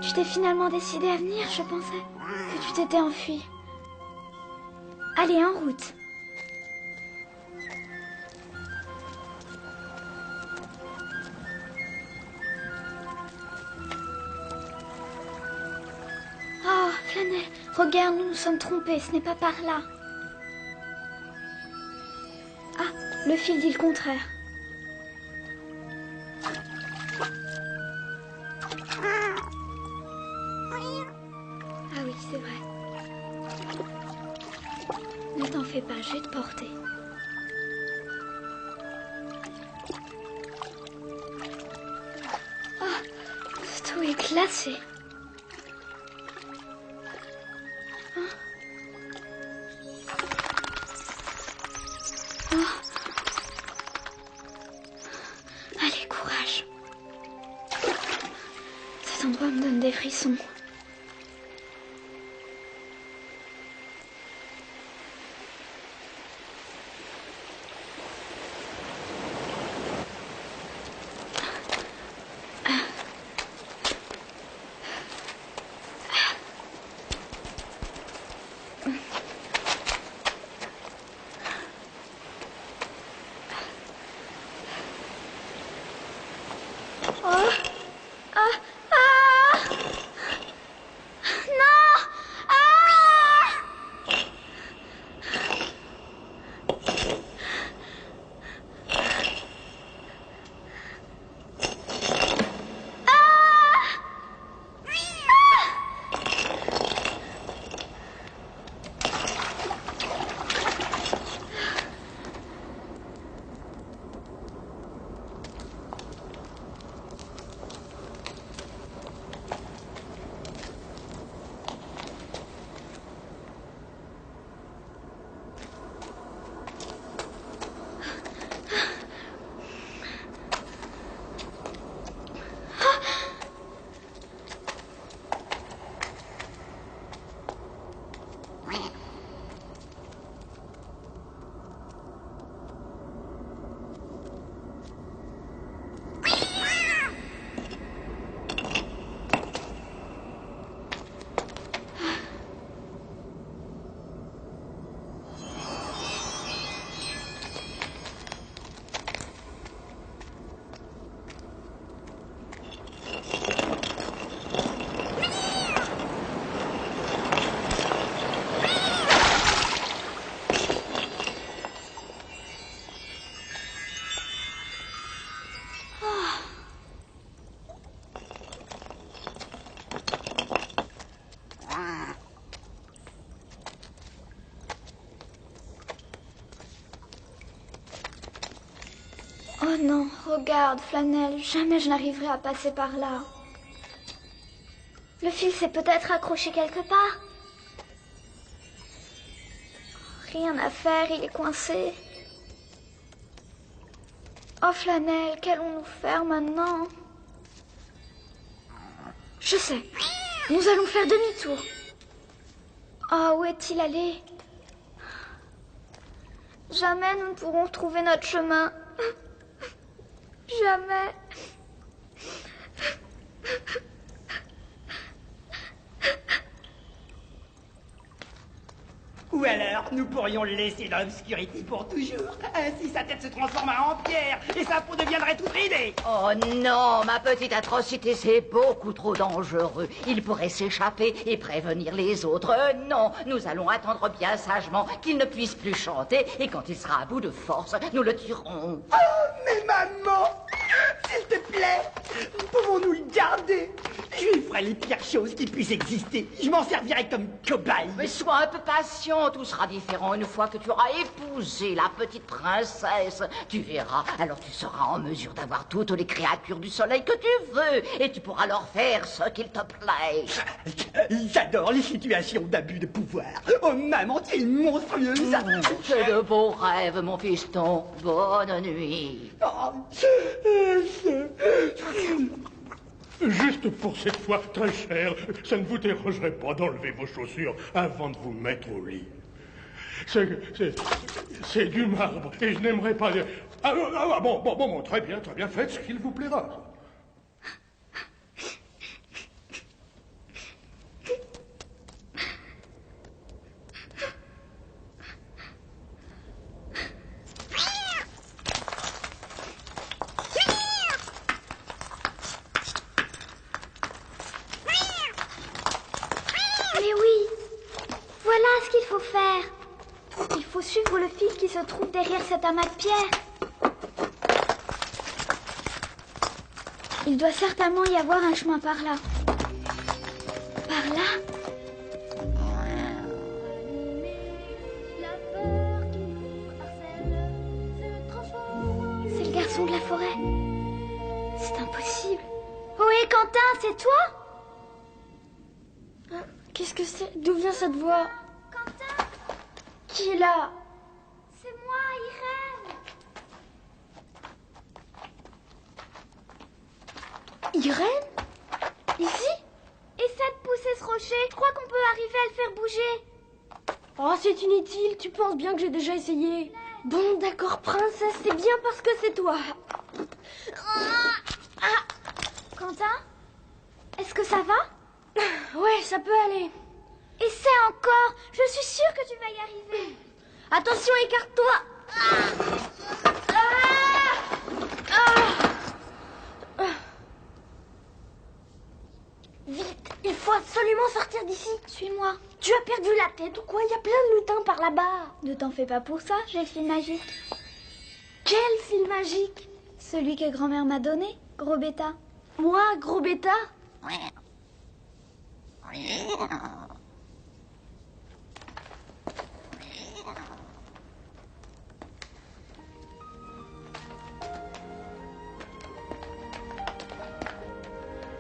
Tu t'es finalement décidé à venir, je pensais que tu t'étais enfui. Allez, en route. Oh, Flanelle, regarde, nous nous sommes trompés, ce n'est pas par là. Ah, le fil dit le contraire. Ah oui, c'est vrai. Ne t'en fais pas, je vais te porter. Oh, tout est glacé. Allez, courage. Cet endroit me donne des frissons. Oh non, regarde, Flanelle, jamais je n'arriverai à passer par là. Le fil s'est peut-être accroché quelque part. Rien à faire, il est coincé. Oh Flanelle, qu'allons-nous faire maintenant? Je sais, nous allons faire demi-tour. Oh, où est-il allé? Jamais nous ne pourrons trouver notre chemin. Jamais. Ou alors, nous pourrions le laisser dans l'obscurité pour toujours. Ainsi, sa tête se transformera en pierre et sa peau deviendrait toute ridée. Oh non, ma petite atrocité, c'est beaucoup trop dangereux. Il pourrait s'échapper et prévenir les autres. Non, nous allons attendre bien sagement qu'il ne puisse plus chanter et quand il sera à bout de force, nous le tuerons. Oh, mais maman, s'il te plaît, pouvons-nous le garder? Je lui ferai les pires choses qui puissent exister. Je m'en servirai comme cobaye. Mais sois un peu patient, tout sera différent une fois que tu auras épousé la petite princesse. Tu verras, alors tu seras en mesure d'avoir toutes les créatures du soleil que tu veux et tu pourras leur faire ce qu'il te plaît. J'adore les situations d'abus de pouvoir. Oh maman, tu es une monstrueuse. Fais de beaux rêves, mon fiston. Bonne nuit. Juste pour cette fois, très cher, ça ne vous dérangerait pas d'enlever vos chaussures avant de vous mettre au lit. C'est du marbre et je n'aimerais pas... Bon, très bien, faites ce qu'il vous plaira. Mais oui, voilà ce qu'il faut faire. Il faut suivre le fil qui se trouve derrière cet amas de pierres. Il doit certainement y avoir un chemin par là. Par là? C'est le garçon de la forêt. C'est impossible. Oui, Quentin, c'est toi? Qu'est-ce que c'est? D'où vient cette voix? Quentin? Qui est là? C'est moi, Irène. Irène? Ici? Essaie de pousser ce rocher. Je crois qu'on peut arriver à le faire bouger. Oh, c'est inutile. Tu penses bien que j'ai déjà essayé. Bon, d'accord, princesse, c'est bien parce que c'est toi. Quentin? Est-ce que ça va? Ouais, ça peut aller. Essaie encore. Je suis sûre que tu vas y arriver. Attention, écarte-toi. Vite, il faut absolument sortir d'ici. Suis-moi. Tu as perdu la tête ou quoi? Il y a plein de lutins par là-bas. Ne t'en fais pas pour ça, j'ai le fil magique. Quel fil magique? Celui que grand-mère m'a donné, Gros Bêta. Moi, Gros Bêta?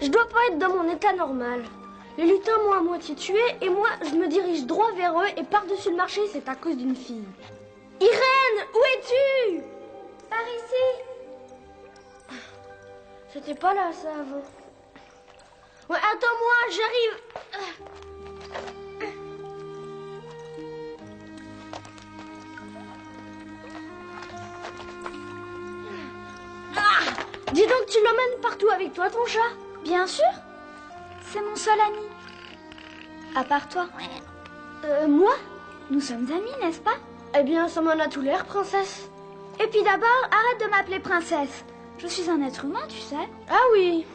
Je dois pas être dans mon état normal. Les lutins m'ont à moitié tué et moi, je me dirige droit vers eux et par-dessus le marché, c'est à cause d'une fille. Irène, où es-tu? Par ici. C'était pas là, ça, avant. Ouais, attends-moi, j'arrive. Dis donc, tu l'emmènes partout avec toi, ton chat? Bien sûr. C'est mon seul ami. À part toi. Moi? Nous sommes amis, n'est-ce pas? Eh bien, ça m'en a tout l'air, princesse. Et puis d'abord, arrête de m'appeler princesse. Je suis un être humain, tu sais. Ah oui.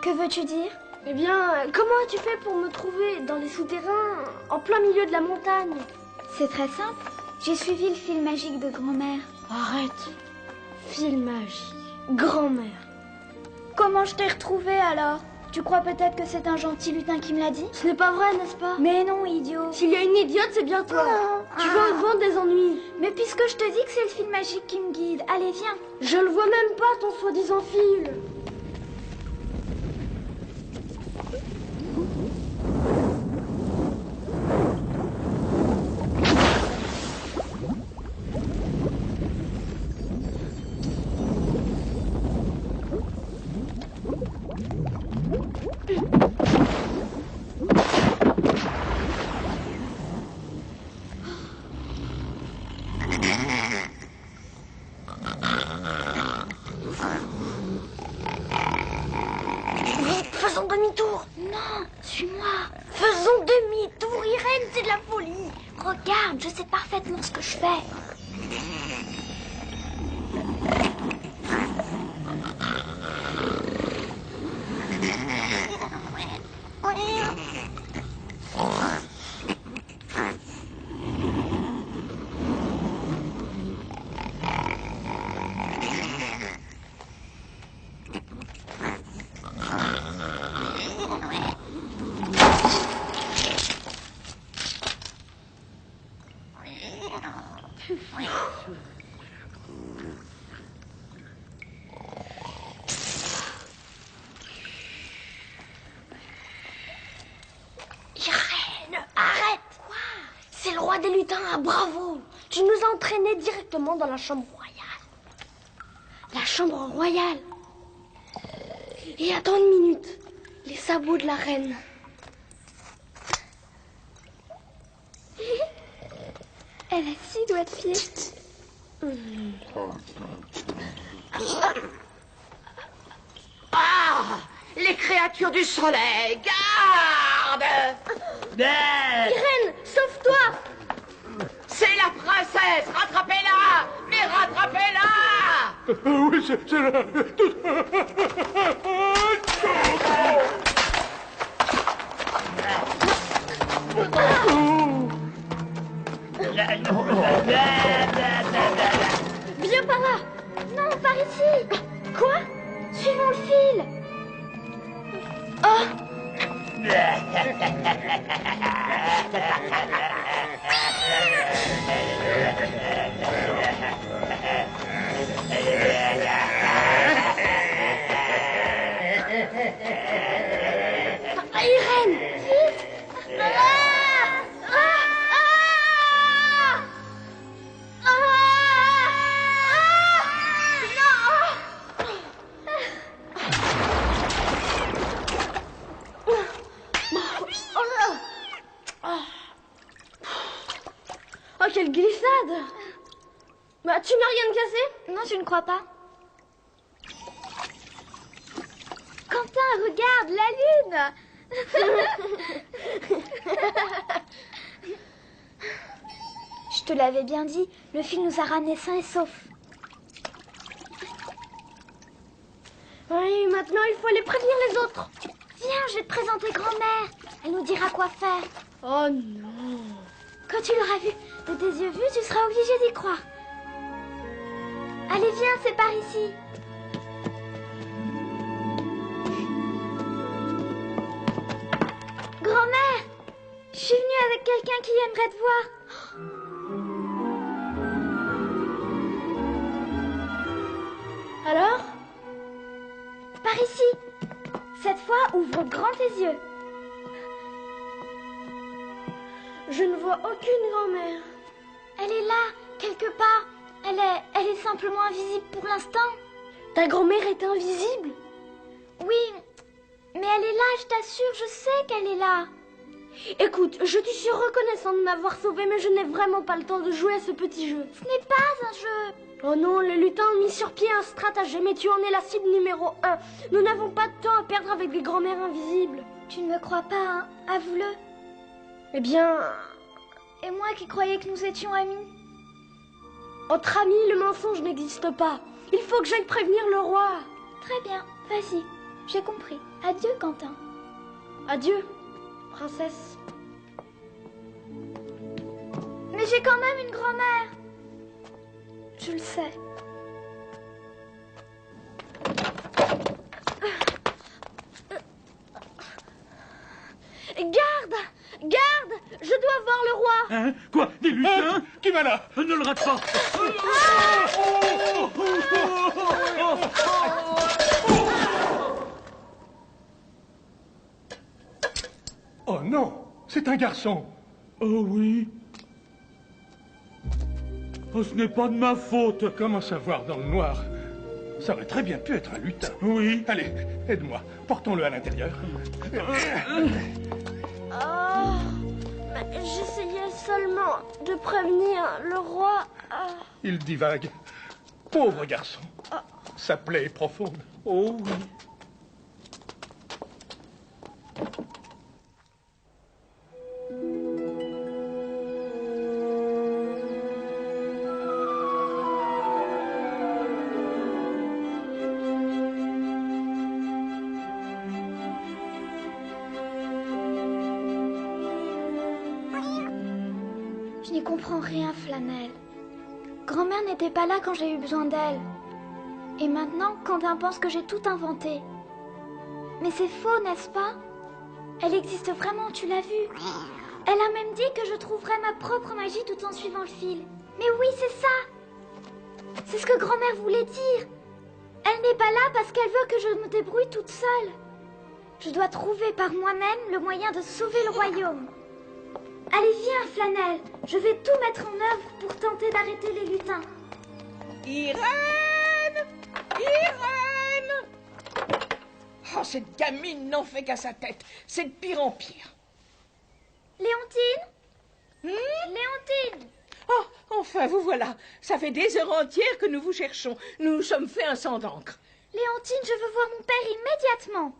Que veux-tu dire? Eh bien, comment as-tu fait pour me trouver dans les souterrains, en plein milieu de la montagne? C'est très simple. J'ai suivi le fil magique de grand-mère. Arrête. Fil magique. Grand-mère. Comment je t'ai retrouvée alors? Tu crois peut-être que c'est un gentil lutin qui me l'a dit? Ce n'est pas vrai, n'est-ce pas? Mais non, idiot. S'il y a une idiote, c'est bien toi. Tu vas au vent des ennuis. Mais puisque je te dis que c'est le fil magique qui me guide, allez, viens. Je le vois même pas, ton soi-disant fil. Comment? Suis-moi. Faisons demi-tour, Irène, c'est de la folie. Regarde, je sais parfaitement ce que je fais. Irène, arrête. Quoi? C'est le roi des lutins, ah, bravo. Tu nous as entraînés directement dans la chambre royale. La chambre royale. Et attends une minute. Les sabots de la reine. Elle a 6 doigts de pied. Ah! Les créatures du soleil, garde! Irène, sauve-toi! C'est la princesse! Rattrapez-la! Mais rattrapez-la! Oui, c'est là. Viens par là! Non, par ici. Quoi? Suivons le fil. Oh! Irène! Vite. Oh, quelle glissade! Bah, tu n'as rien cassé? Non, je ne crois pas. Quentin, regarde, la lune. Je te l'avais bien dit, le fil nous a ramenés sains et saufs. Oui, maintenant il faut aller prévenir les autres. Viens, je vais te présenter grand-mère. Elle nous dira quoi faire. Oh non. Quand tu l'auras vu de tes yeux vus, tu seras obligé d'y croire. Allez, viens, c'est par ici. Grand-mère, je suis venue avec quelqu'un qui aimerait te voir. Alors? Par ici. Cette fois, ouvre grand tes yeux. Je ne vois aucune grand-mère. Elle est là, quelque part. Elle est simplement invisible pour l'instant. Ta grand-mère est invisible? Oui, mais elle est là, je t'assure, je sais qu'elle est là. Écoute, je te suis reconnaissante de m'avoir sauvée, mais je n'ai vraiment pas le temps de jouer à ce petit jeu. Ce n'est pas un jeu. Oh non, les lutins ont mis sur pied un stratagème et tu en es la cible numéro 1. Nous n'avons pas de temps à perdre avec des grand-mères invisibles. Tu ne me crois pas, hein? Avoue-le. Eh bien... Et moi qui croyais que nous étions amis? Entre amis, le mensonge n'existe pas. Il faut que j'aille prévenir le roi. Très bien, vas-y. J'ai compris. Adieu, Quentin. Adieu, princesse. Mais j'ai quand même une grand-mère. Je le sais. Garde! Garde! Je dois voir le roi! Hein? Quoi? Des lutins? Qui va là? Ne le rate pas! Oh non, c'est un garçon. Oh oui. Oh, ce n'est pas de ma faute. Comment savoir dans le noir? Ça aurait très bien pu être un lutin. Oui. Allez, aide-moi. Portons-le à l'intérieur. Oh, j'essayais seulement de prévenir le roi. Il divague. Pauvre garçon. Sa plaie est profonde. Oh oui. comprends rien, Flanelle. Grand-mère n'était pas là quand j'ai eu besoin d'elle. Et maintenant, Quentin pense que j'ai tout inventé. Mais c'est faux, n'est-ce pas? Elle existe vraiment, tu l'as vu. Elle a même dit que je trouverais ma propre magie tout en suivant le fil. Mais oui, c'est ça. C'est ce que grand-mère voulait dire. Elle n'est pas là parce qu'elle veut que je me débrouille toute seule. Je dois trouver par moi-même le moyen de sauver le royaume. Allez, viens, Flanelle. Je vais tout mettre en œuvre pour tenter d'arrêter les lutins. Irène! Irène! Oh, cette gamine n'en fait qu'à sa tête. C'est de pire en pire. Léontine? Léontine! Oh, enfin, vous voilà. Ça fait des heures entières que nous vous cherchons. Nous nous sommes fait un sang d'encre. Léontine, je veux voir mon père immédiatement.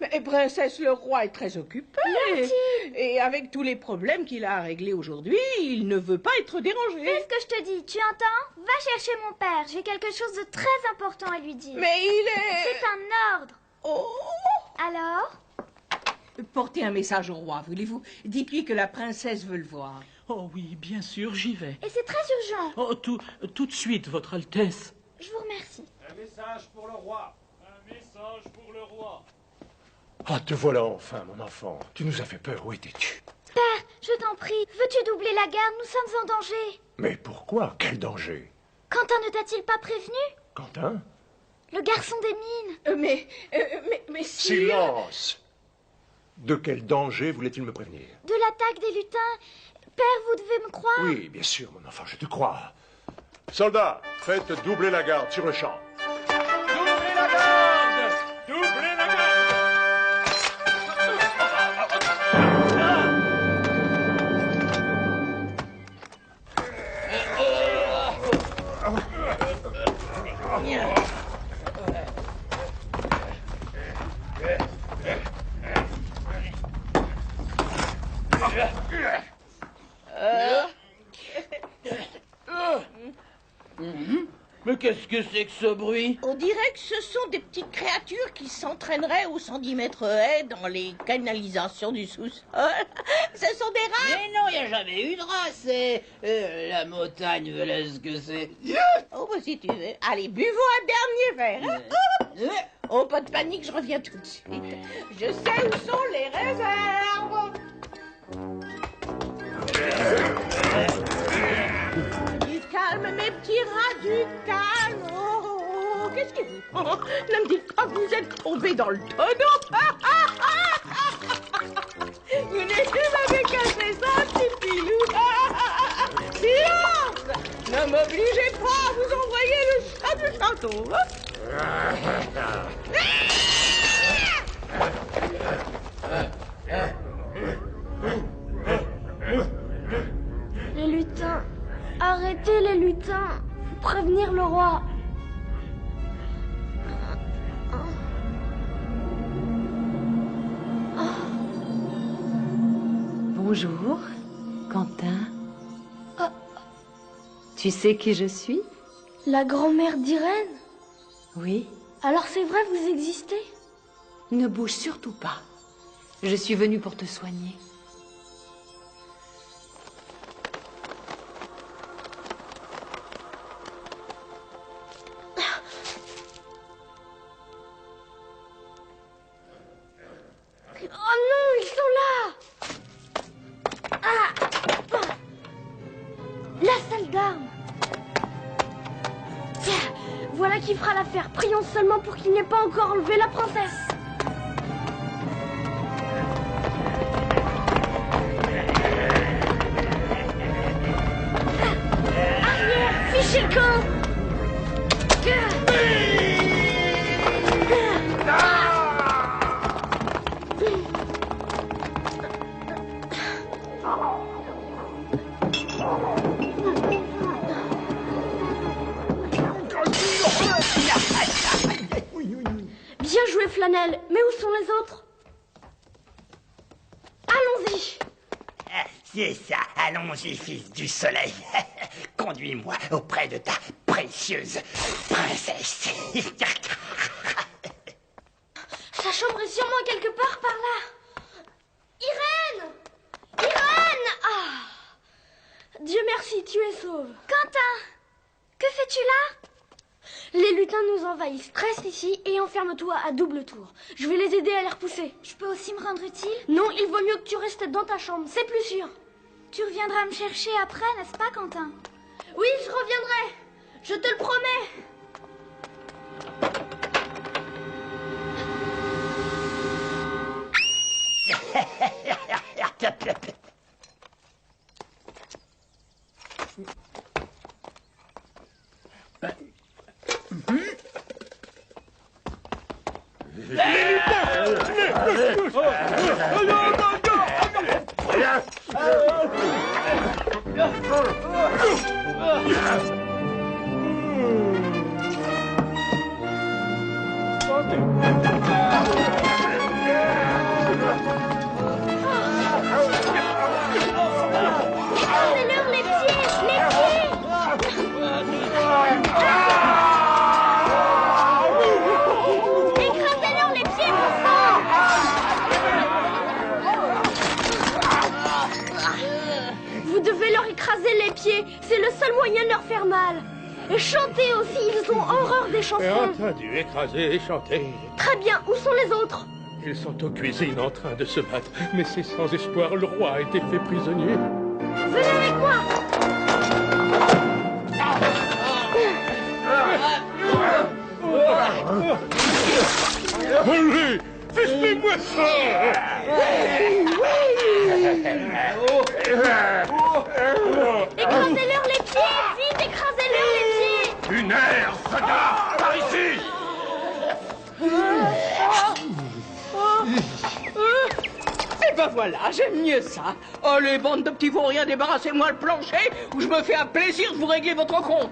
Mais princesse, le roi est très occupé. Léontine! Et avec tous les problèmes qu'il a à régler aujourd'hui, il ne veut pas être dérangé. Fais ce que je te dis, tu entends? Va chercher mon père. J'ai quelque chose de très important à lui dire. Mais il est... C'est un ordre. Oh! Alors? Portez un message au roi, voulez-vous? Dites-lui que la princesse veut le voir. Oh oui, bien sûr, j'y vais. Et c'est très urgent. Oh, tout de suite, Votre Altesse. Je vous remercie. Un message pour le roi. Un message pour le roi. Ah, te voilà enfin, mon enfant. Tu nous as fait peur. Où étais-tu? Père, je t'en prie, veux-tu doubler la garde? Nous sommes en danger. Mais pourquoi? Quel danger? Quentin ne t'a-t-il pas prévenu? Quentin? Le garçon des mines. Mais si... Silence! De quel danger voulait-il me prévenir? De l'attaque des lutins. Père, vous devez me croire. Oui, bien sûr, mon enfant, je te crois. Soldats, faites doubler la garde sur le champ. Doublez la garde! Doublez la garde! Mais qu'est-ce que c'est que ce bruit? On dirait que ce sont des petites créatures qui s'entraîneraient au 110 mètres haies dans les canalisations du sous-sol. Ce sont des rats. Mais non, il n'y a jamais eu de rat, c'est... la montagne, voilà ce que c'est. Oh, bah, si tu veux. Allez, buvons un dernier verre. Hein? Oh, pas de panique, je reviens tout de suite. Je sais où sont les réserves. Du calme, mes petits rats, du calme. Oh, qu'est-ce que vous... Oh, ne me dites pas que vous êtes tombés dans le tonneau. Vous n'avez cassé ça, petit pilou. Silence! Ne m'obligez pas à vous envoyer le chat du château. Les lutins. Arrêtez les lutins. Prévenir le roi. Bonjour, Quentin. Tu sais qui je suis? La grand-mère d'Irène? Oui. Alors c'est vrai, vous existez? Ne bouge surtout pas. Je suis venue pour te soigner. Oh non, ils sont là! La salle d'armes! Tiens, voilà qui fera l'affaire. Prions seulement pour qu'il n'ait pas encore enlevé la princesse. Arrière, fichez le camp! Bien joué, Flanelle. Mais où sont les autres? Allons-y. C'est ça, allons-y, fils du soleil. Conduis-moi auprès de ta précieuse princesse. Sa chambre est sûrement quelque part par là. Irène! Irène! Ah! Dieu merci, es sauve. Quentin, que fais-tu là? Les lutins nous envahissent. Reste ici et enferme-toi à double tour. Je vais les aider à les repousser. Je peux aussi me rendre utile? Non, il vaut mieux que tu restes dans ta chambre, c'est plus sûr. Tu reviendras me chercher après, n'est-ce pas, Quentin? Oui, je reviendrai. Je te le promets. Écrasez-leur les pieds, Écrasez-leur les pieds, mon sang! Vous devez leur écraser les pieds. C'est le seul moyen de leur faire mal. Et chanter aussi, ils ont horreur des chansons. Entendu, écraser et chanter. Très bien, où sont les autres? Ils sont aux cuisines en train de se battre, mais c'est sans espoir, le roi a été fait prisonnier. Venez avec moi. Allez, fistez-moi ça! Écrasez-leur les pieds, vite, écrasez-leur les pieds. Une aire, soldat, par ici! Et ben voilà, j'aime mieux ça. Oh, les bandes de petits vauriens, débarrassez-moi le plancher ou je me fais un plaisir de vous régler votre compte.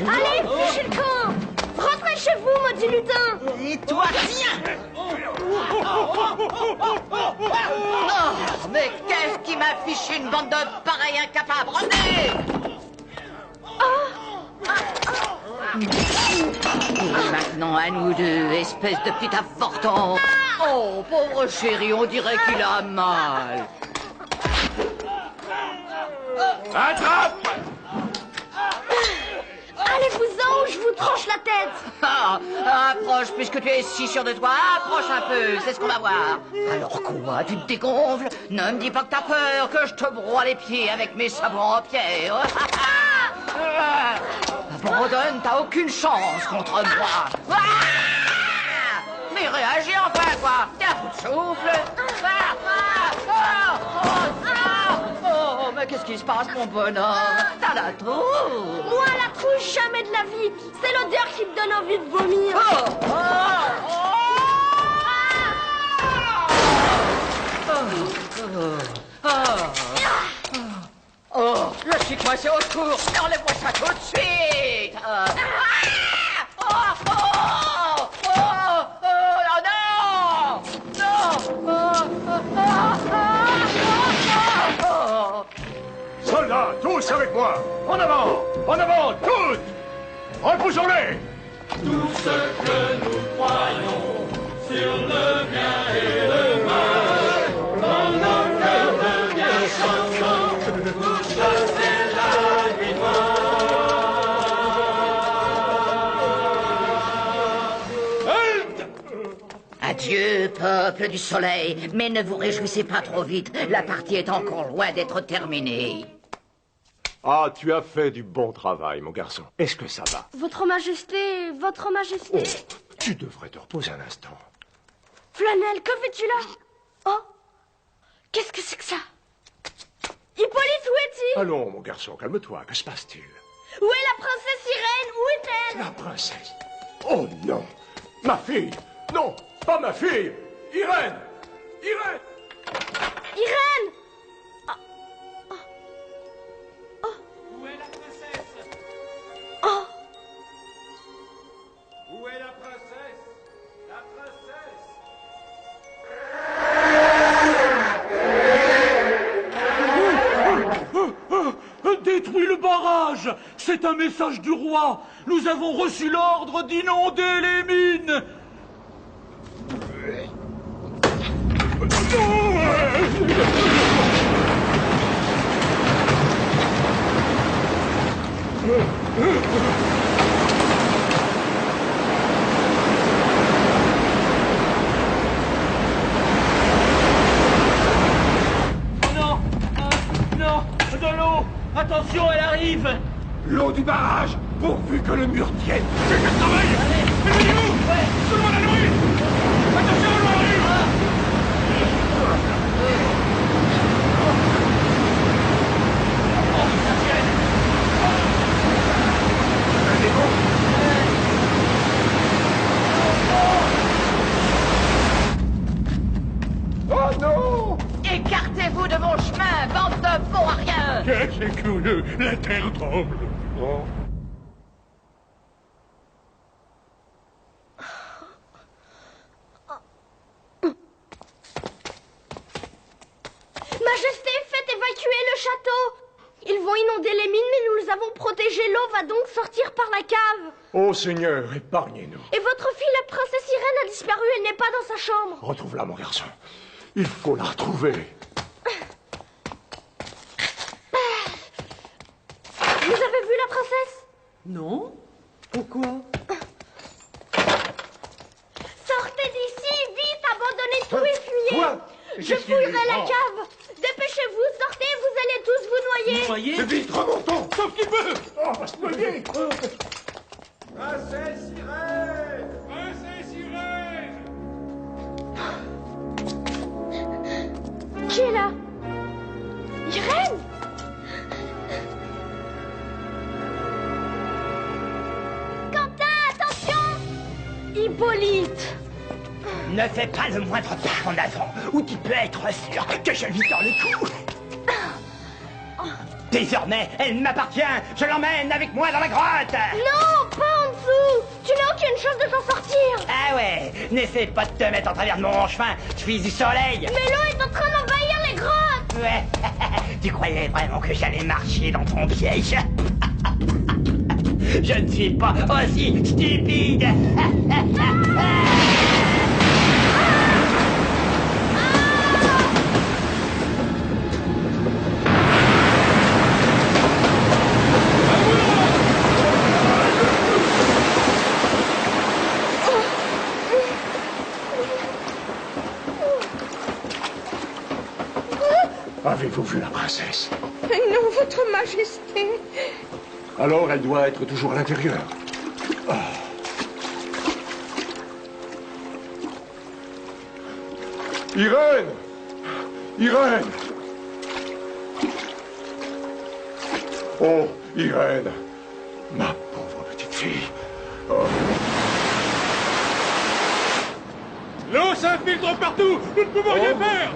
Allez, fichez le camp. Rentrez chez vous, maudit lutin. Et toi, tiens. Oh, mais qu'est-ce qui m'a fiché une bande de pareils incapables? Revenez! Maintenant, à nous deux, espèce de petit avorton. Oh, pauvre chéri, on dirait qu'il a mal. Attrape! Allez-vous-en ou je vous tranche la tête. Ah, approche, puisque tu es si sûr de toi. Approche un peu, c'est ce qu'on va voir. Alors quoi, tu te dégonfles? Ne me dis pas que t'as peur, que je te broie les pieds avec mes sabots en pierre. Abandonne, t'as aucune chance contre moi. Mais réagis enfin, quoi. T'es à bout de souffle. Oh, mais qu'est-ce qui se passe, mon bonhomme? T'as la trouille. Moi, la trouille, jamais de la vie. C'est l'odeur qui me donne envie de vomir. Oh, je suis coincé au secours. Enlève-moi ça tout de suite. Soldats, tous avec moi! En avant, tous! Repoussons-les! Tout ce que nous croyons sur le bien et le mal, dans nos cœurs devient chanson, pour chasser la nuit noire. Adieu, peuple du soleil, mais ne vous réjouissez pas trop vite, la partie est encore loin d'être terminée. Ah, tu as fait du bon travail, mon garçon. Est-ce que ça va? Votre Majesté, Votre Majesté... Oh, tu devrais te reposer un instant. Flanelle, que fais-tu là? Oh, qu'est-ce que c'est que ça? Hippolyte, où est-il? Allons, mon garçon, calme-toi. Que se passe-t-il? Où est la princesse Irène? Où est-elle? La princesse? Oh non! Ma fille! Non, pas ma fille! Irène! Irène! Irène! Où est la princesse? Oh! Où est la princesse? La princesse! Détruis le barrage! C'est un message du roi! Nous avons reçu l'ordre d'inonder les mines! Non! Non, non, de l'eau. Attention, elle arrive. L'eau du barrage, pourvu que le mur tienne. C'est qu'elle travaille. Éloignez-vous. Tout le monde à l'abri. Attention, l'eau arrive. Oh non! Écartez-vous de mon chemin, bande de bons à rien! C'est curieux, la terre tremble. Oh. Majesté, faites évacuer le château! Ils vont inonder les mines, mais nous les avons protégés. L'eau va donc sortir par la cave. Ô Seigneur, épargnez-nous. Et votre fille, la princesse Irène, a disparu. Elle n'est pas dans sa chambre. Retrouve-la, mon garçon. Il faut la retrouver. Vous avez vu la princesse? Non. Pourquoi? Sortez d'ici, vite, abandonnez tout et fuyez. Quoi? Je fouillerai la cave. Dépêchez-vous, sortez, vous allez tous vous noyer. Voyez? Vite, remontons. Sauf qu'il peut. Oh, on va se noyer. Princesse Irène! Princesse Irène. Qui est là? Irène? Quentin, attention! Hippolyte! Ne fais pas le moindre pas en avant, ou tu peux être sûr que je lui tords le cou. Désormais, elle m'appartient. Je l'emmène avec moi dans la grotte. Non, pas en dessous! Tu n'as aucune chance de t'en sortir! Ah ouais, n'essaie pas de te mettre en travers de mon chemin. Je suis du soleil. Mais l'eau est en train d'envahir les grottes! Ouais, tu croyais vraiment que j'allais marcher dans ton piège? Je ne suis pas aussi stupide. Avez-vous vu la princesse? Non, votre majesté. Alors elle doit être toujours à l'intérieur. Ah. Irène! Irène! Oh, Irène! Ma pauvre petite fille. Oh. L'eau s'infiltre partout. Nous ne pouvons rien faire.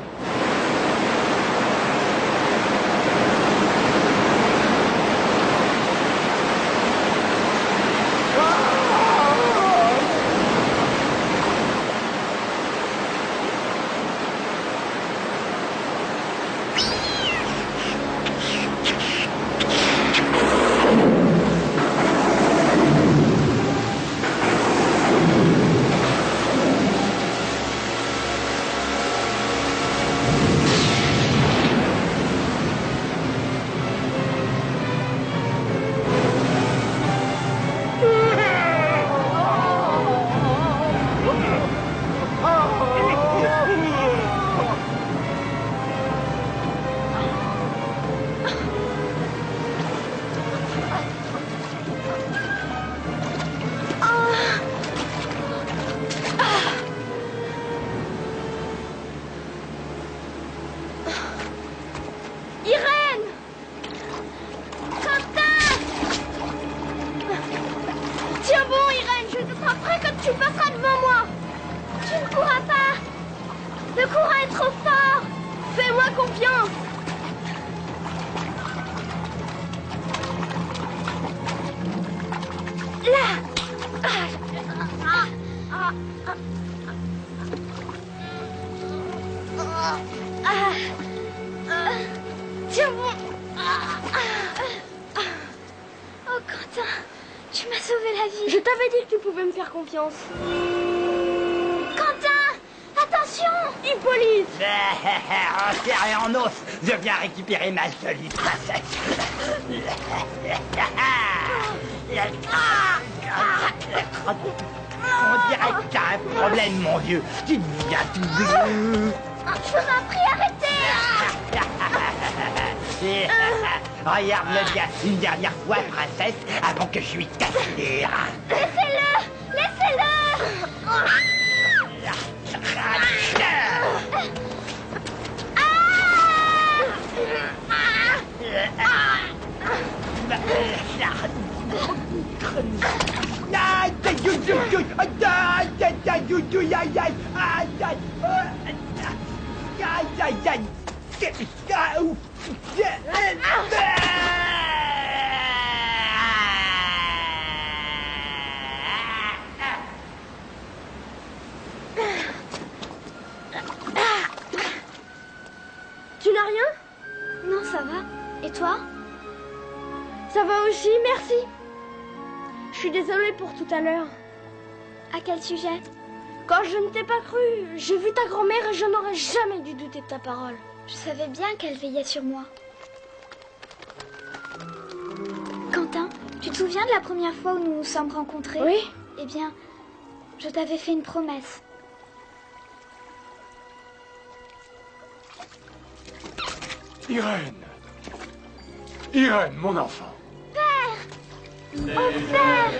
Le courant est trop fort. Fais-moi confiance. Là. Tiens bon. Oh Quentin, tu m'as sauvé la vie. Je t'avais dit que tu pouvais me faire confiance. Quentin, attention. Hippolyte! En chair et en os, je viens récupérer ma jolie princesse. On dirait que t'as un problème, mon vieux. Tu deviens tout bleu. Je m'en prie, arrêtez! Regarde-le bien une dernière fois, princesse, avant que je lui casse les reins. Laissez-le! Laissez-le! Tu n'as rien? Non, ça va. Et toi? Ça va aussi, merci. Je suis désolée pour tout à l'heure. À quel sujet? Quand je ne t'ai pas cru, j'ai vu ta grand-mère et je n'aurais jamais dû douter de ta parole. Je savais bien qu'elle veillait sur moi. Quentin, tu te souviens de la première fois où nous nous sommes rencontrés? Oui. Eh bien, je t'avais fait une promesse. Irène! Irène, mon enfant! Père! Oh, Père!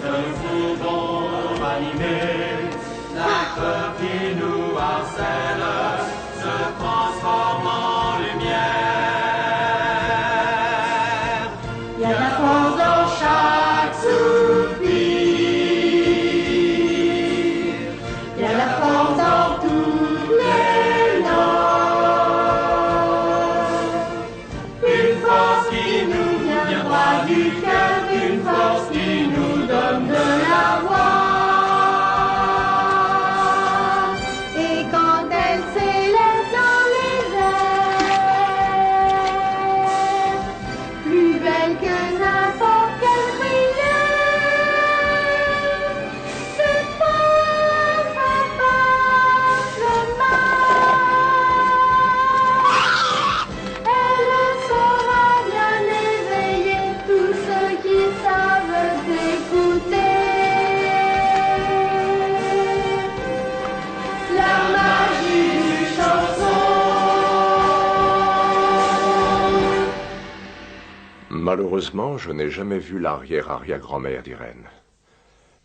Nous pouvons animer la peur qui nous harcèle, se transforme en lumière. Il y a la force dans chaque soupir. Il y a la force dans tous les noms. Une force qui nous vient droit du cœur, une force qui nous donne de la voix. Et quand elle s'élève dans les airs, plus belle que n'importe quelle prière, cette force apporte le mal. Elle saura bien éveiller tous ceux qui savent écouter. La magie du chanson. Malheureusement, je n'ai jamais vu l'arrière-arrière-grand-mère d'Irène.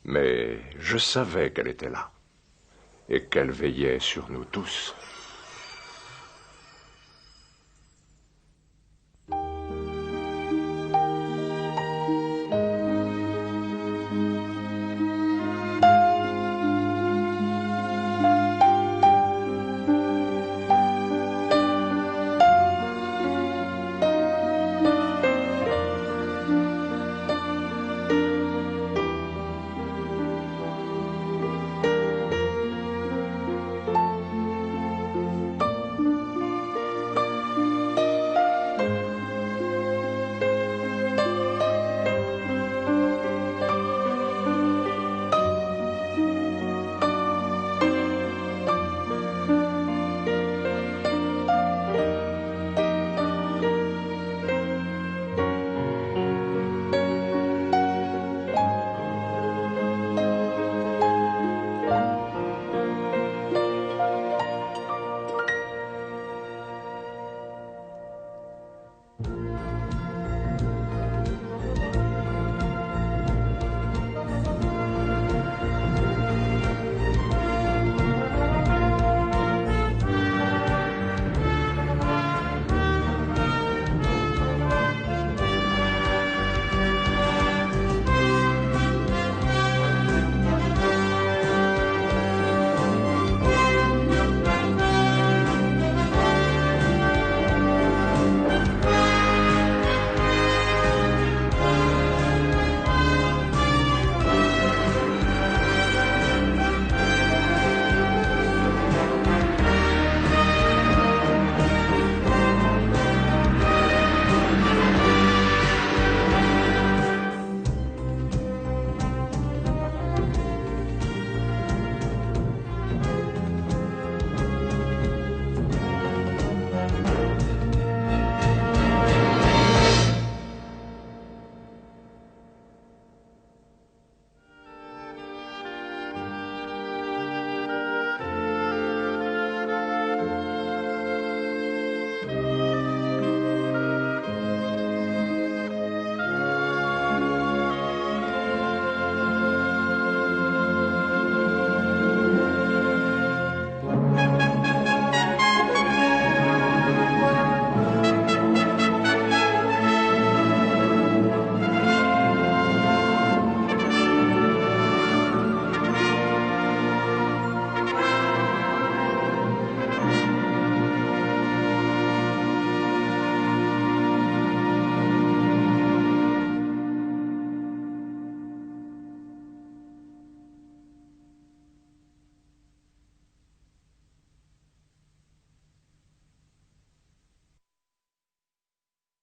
Mais je savais qu'elle était là et qu'elle veillait sur nous tous.